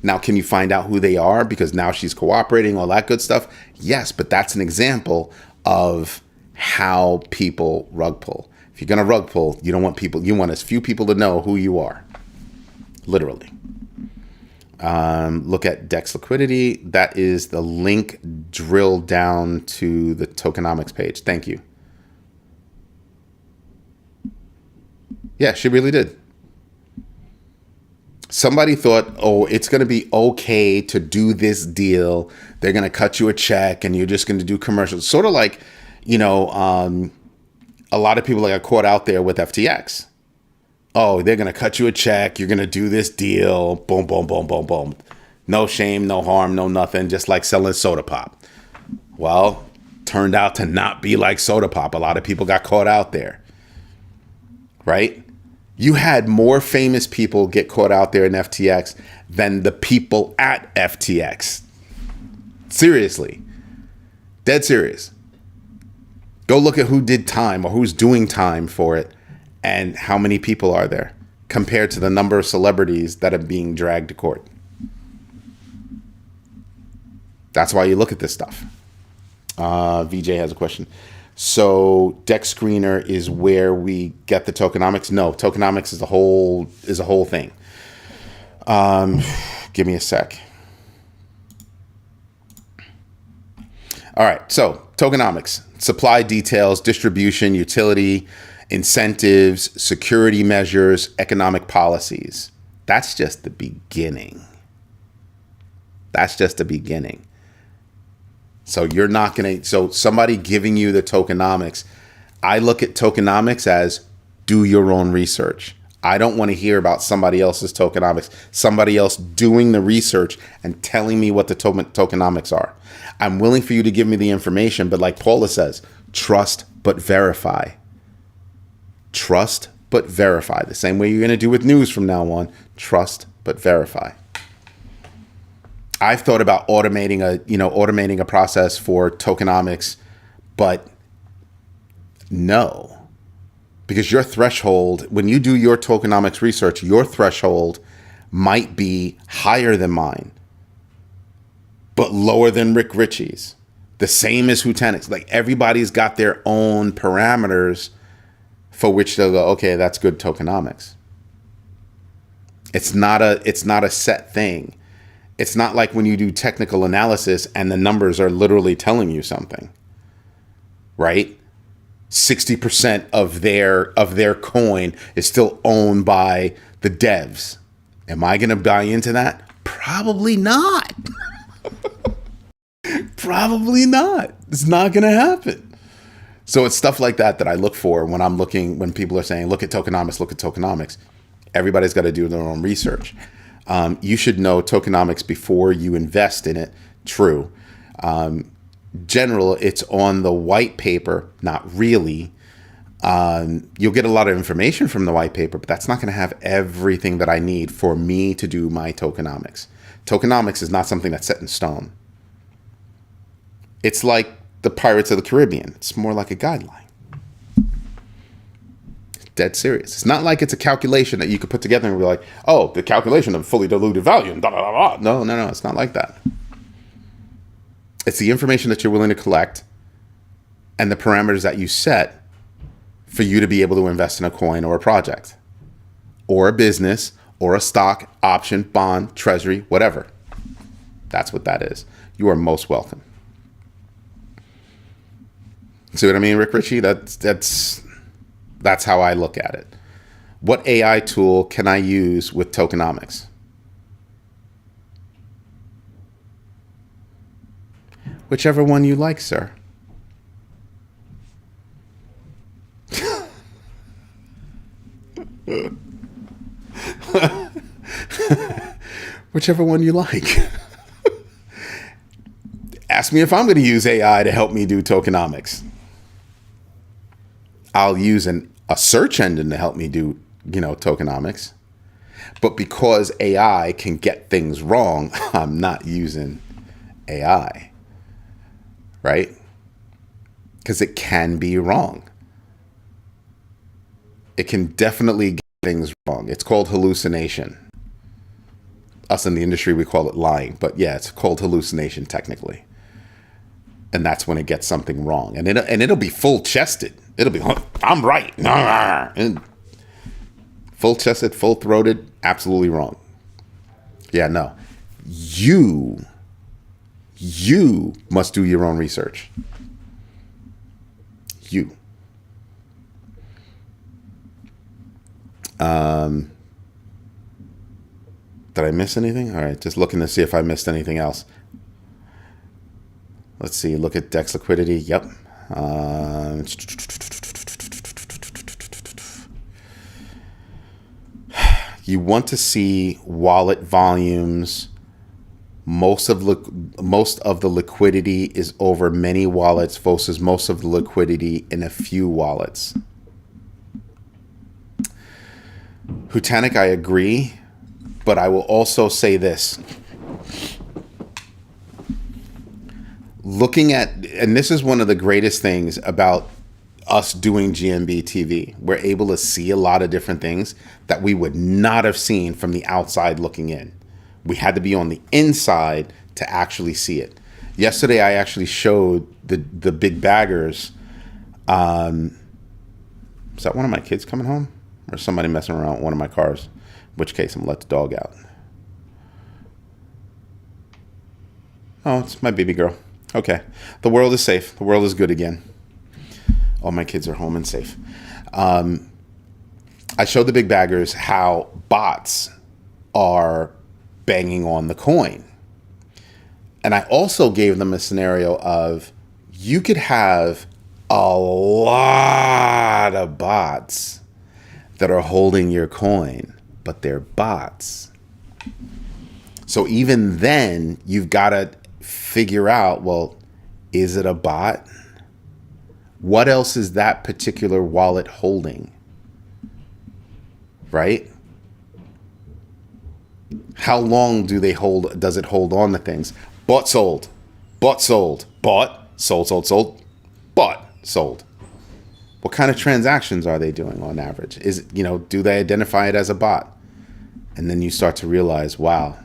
Now, can you find out who they are because now she's cooperating, all that good stuff? Yes, but that's an example of how people rug pull. If you're going to rug pull, you don't want people, you want as few people to know who you are. Literally. Look at DEX liquidity. That is the link drilled down to the tokenomics page. Thank you. Yeah, she really did. Somebody thought, oh, it's going to be okay to do this deal. They're going to cut you a check and you're just going to do commercials. Sort of like, a lot of people that got caught out there with FTX. Oh, they're going to cut you a check. You're going to do this deal. Boom, boom, boom, boom, boom. No shame, no harm, no nothing. Just like selling soda pop. Well, turned out to not be like soda pop. A lot of people got caught out there. Right? You had more famous people get caught out there in FTX than the people at FTX. Seriously. Dead serious. Go look at who did time or who's doing time for it and how many people are there compared to the number of celebrities that are being dragged to court. That's why you look at this stuff. VJ has a question. So DEX screener is where we get the tokenomics? No, tokenomics is a whole thing. Give me a sec. All right, so tokenomics, supply details, distribution, utility, incentives, security measures, economic policies. That's just the beginning. That's just the beginning. So you're not going to, so somebody giving you the tokenomics, I look at tokenomics as do your own research. I don't want to hear about somebody else's tokenomics, somebody else doing the research and telling me what the tokenomics are. I'm willing for you to give me the information, but like Paula says, trust but verify. Trust but verify. The same way you're going to do with news from now on. Trust but verify. I've thought about automating a process for tokenomics, but no. Because your threshold, when you do your tokenomics research, your threshold might be higher than mine, but lower than Rick Ritchie's. The same as Hutanix. Like, everybody's got their own parameters for which they'll go, okay, that's good tokenomics. It's not a set thing. It's not like when you do technical analysis and the numbers are literally telling you something, right? 60% of their coin is still owned by the devs. Am I going to buy into that? Probably not. Probably not. It's not going to happen. So it's stuff like that I look for when people are saying, look at tokenomics. Everybody's got to do their own research. You should know tokenomics before you invest in it. True. General, it's on the white paper. Not really. You'll get a lot of information from the white paper, but that's not going to have everything that I need for me to do my tokenomics. Tokenomics is not something that's set in stone. It's like the Pirates of the Caribbean. It's more like a guideline. Dead serious. It's not like it's a calculation that you could put together and be like, oh, the calculation of fully diluted value. And No, it's not like that. It's the information that you're willing to collect and the parameters that you set for you to be able to invest in a coin or a project or a business or a stock, option, bond, treasury, whatever. That's what that is. You are most welcome. See what I mean, Rick Ritchie? That's how I look at it. What AI tool can I use with tokenomics? Whichever one you like, sir. Whichever one you like. Ask me if I'm going to use AI to help me do tokenomics. I'll use a search engine to help me do, tokenomics. But because AI can get things wrong, I'm not using AI. Right? Because it can be wrong. It can definitely get things wrong. It's called hallucination. Us in the industry, we call it lying. But yeah, it's called hallucination technically. And that's when it gets something wrong. And it'll be full-chested. It'll be, I'm right. And full-chested, full-throated, absolutely wrong. Yeah, no. You must do your own research. You. Did I miss anything? All right, just looking to see if I missed anything else. Let's see, look at DEX liquidity. Yep. You want to see wallet volumes. Most of the liquidity is over many wallets versus most of the liquidity in a few wallets. Hutanic, I agree, but I will also say this. Looking at, and this is one of the greatest things about us doing GMB TV, we're able to see a lot of different things that we would not have seen from the outside looking in. We had to be on the inside to actually see it. Yesterday, I actually showed the big baggers. Is that one of my kids coming home? Or somebody messing around with one of my cars? In which case, I'm going to let the dog out. Oh, it's my baby girl. Okay. The world is safe. The world is good again. All my kids are home and safe. I showed the big baggers how bots are banging on the coin. And I also gave them a scenario of you could have a lot of bots that are holding your coin, but they're bots. So even then, you've got to figure out, well, is it a bot? What else is that particular wallet holding? Right? How long do they hold? Does it hold on to things? Bought, sold, bought, sold, bought, sold, sold, sold, bought, sold. What kind of transactions are they doing on average? Is, do they identify it as a bot? And then you start to realize, wow.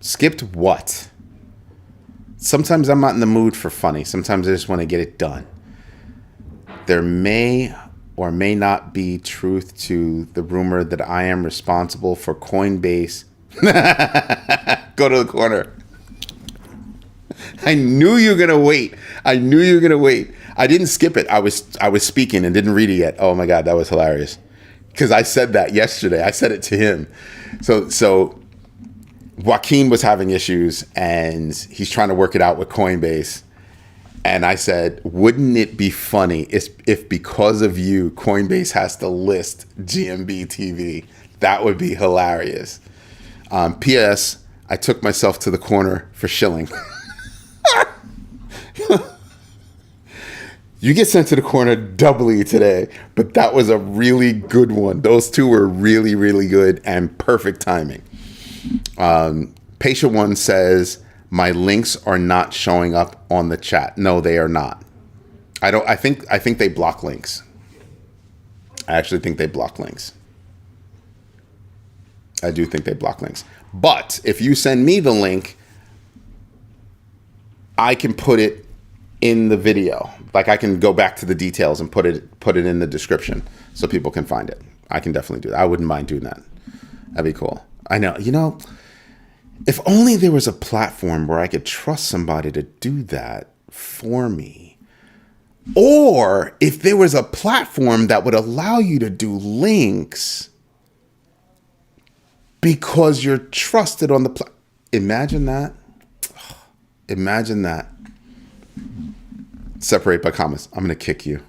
Skipped what? Sometimes I'm not in the mood for funny. Sometimes I just want to get it done. There may or may not be truth to the rumor that I am responsible for Coinbase. Go to the corner. I knew you were going to wait. I didn't skip it. I was speaking and didn't read it yet. Oh my God, that was hilarious. Because I said that yesterday. I said it to him. So Joaquin was having issues and he's trying to work it out with Coinbase. And I said, wouldn't it be funny if because of you, Coinbase has to list GMB TV? That would be hilarious. P.S. I took myself to the corner for shilling. You get sent to the corner doubly today, but that was a really good one. Those two were really, really good and perfect timing. Patient One says, my links are not showing up on the chat. No, they are not. I think they block links. I actually think they block links. I do think they block links. But if you send me the link, I can put it in the video. Like I can go back to the details and put it in the description so people can find it. I can definitely do that. I wouldn't mind doing that. That'd be cool. I know, if only there was a platform where I could trust somebody to do that for me. Or if there was a platform that would allow you to do links because you're trusted on the platform. Imagine that. Imagine that. Separate by commas. I'm going to kick you.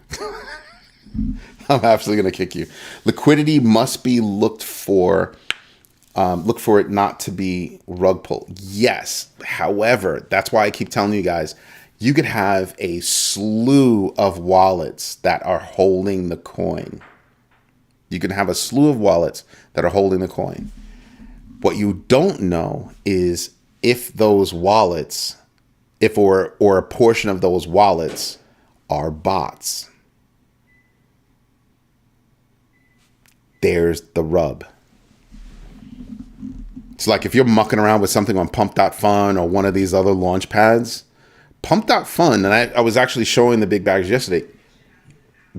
I'm absolutely going to kick you. Liquidity must be looked for. Look for it not to be rug pull. Yes. However, that's why I keep telling you guys, you could have a slew of wallets that are holding the coin. You can have a slew of wallets that are holding the coin. What you don't know is if those wallets, or a portion of those wallets are bots. There's the rub. It's like if you're mucking around with something on Pump.Fun or one of these other launch pads, Pump.Fun, and I was actually showing the big bags yesterday,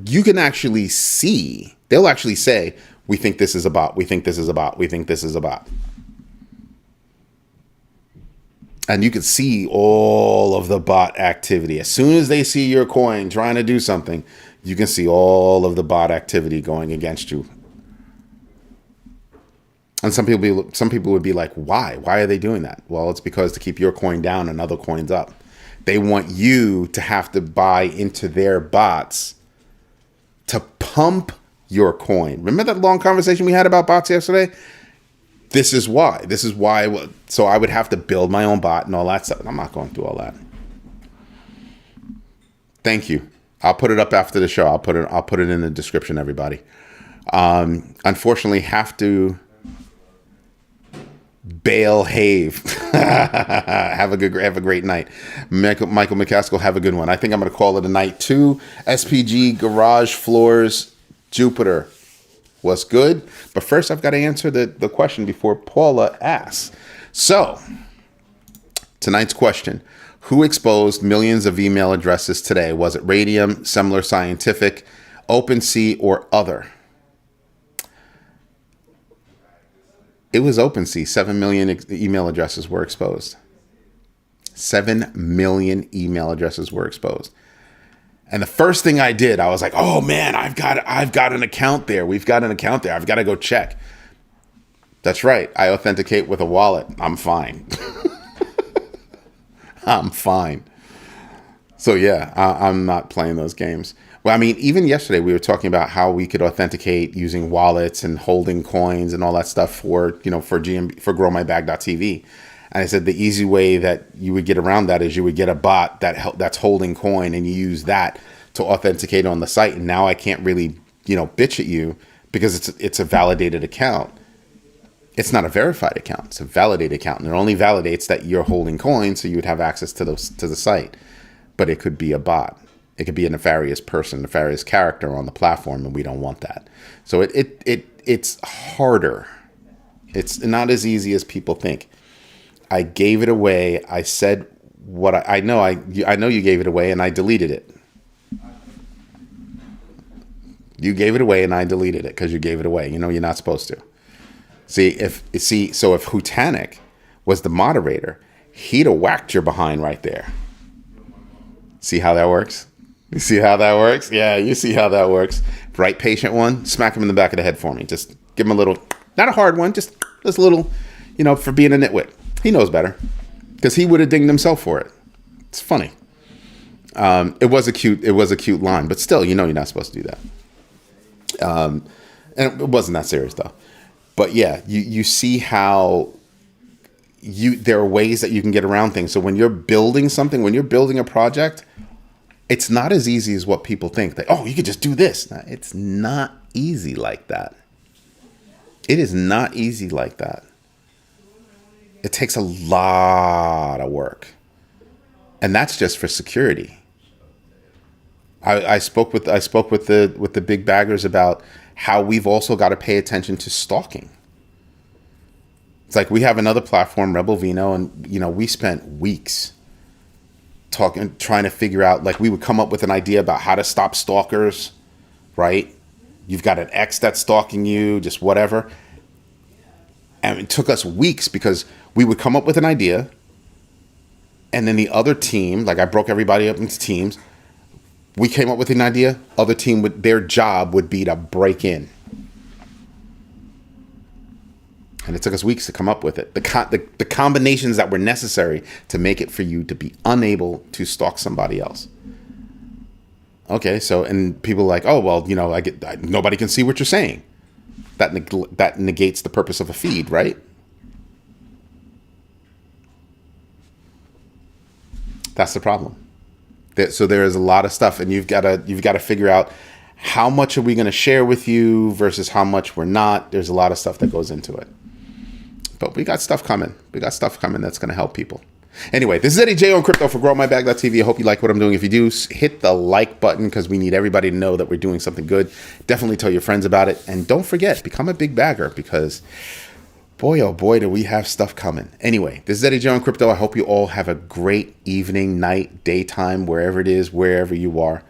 you can actually see, they'll actually say, we think this is a bot, we think this is a bot, we think this is a bot. And you can see all of the bot activity. As soon as they see your coin trying to do something, you can see all of the bot activity going against you. And some people would be like, why? Why are they doing that? Well, it's because to keep your coin down and other coins up. They want you to have to buy into their bots to pump your coin. Remember that long conversation we had about bots yesterday? This is why. So I would have to build my own bot and all that stuff. I'm not going through all that. Thank you. I'll put it up after the show. I'll put it in the description, everybody. Unfortunately, have to bail have. have a great night. Michael McCaskill, have a good one. I think I'm going to call it a night too. SPG Garage Floors Jupiter. What's good? But first, I've got to answer the question before Paula asks. So, tonight's question. Who exposed millions of email addresses today? Was it Radium, Semler Scientific, OpenSea, or other? It was OpenSea. 7 million email addresses were exposed. 7 million email addresses were exposed. And the first thing I did, I was like, oh man, I've got an account there. We've got an account there. I've got to go check. That's right. I authenticate with a wallet. I'm fine. I'm fine. So yeah, I'm not playing those games. Well, I mean, even yesterday we were talking about how we could authenticate using wallets and holding coins and all that stuff for, for GMB, for growmybag.tv. And I said the easy way that you would get around that is you would get a bot that's holding coin, and you use that to authenticate on the site. And now I can't really, bitch at you because it's a validated account. It's not a verified account. It's a validated account, and it only validates that you're holding coins, so you would have access to the site. But it could be a bot. It could be a nefarious person, nefarious character on the platform, and we don't want that. So it's harder. It's not as easy as people think. I gave it away. I said what I know. I know you gave it away, and I deleted it. You gave it away, and I deleted it because you gave it away. You're not supposed to. So if Hutanic was the moderator, he'd have whacked your behind right there. See how that works? You see how that works? Yeah, you see how that works. Right patient one, smack him in the back of the head for me. Just give him a little, not a hard one, just a little, for being a nitwit. He knows better because he would have dinged himself for it. It's funny. It was a cute line, but still, you're not supposed to do that. And it wasn't that serious though. But yeah, you see how there are ways that you can get around things. So when you're building something, when you're building a project, it's not as easy as what people think. That, you could just do this. No, it's not easy like that. It is not easy like that. It takes a lot of work. And that's just for security. I spoke with the big baggers about how we've also got to pay attention to stalking. It's like we have another platform, Rebel Vino, and we spent weeks trying to figure out, like, we would come up with an idea about how to stop stalkers, right? You've got an ex that's stalking you, just whatever. And it took us weeks because we would come up with an idea, and then the other team, like, I broke everybody up into teams. We came up with an idea. Other team their job would be to break in. And it took us weeks to come up with it. The combinations that were necessary to make it for you to be unable to stalk somebody else. Okay, so, and people are like, oh, well, nobody can see what you're saying. That negates the purpose of a feed, right? That's the problem. So there is a lot of stuff, and you've got to figure out how much are we going to share with you versus how much we're not. There's a lot of stuff that goes into it. But we got stuff coming. We got stuff coming that's going to help people. Anyway, this is Eddie J on crypto for growmybag.tv. I hope you like what I'm doing. If you do, hit the like button because we need everybody to know that we're doing something good. Definitely tell your friends about it. And don't forget, become a big bagger because boy, oh boy, do we have stuff coming. Anyway, this is Eddie J on crypto. I hope you all have a great evening, night, daytime, wherever it is, wherever you are.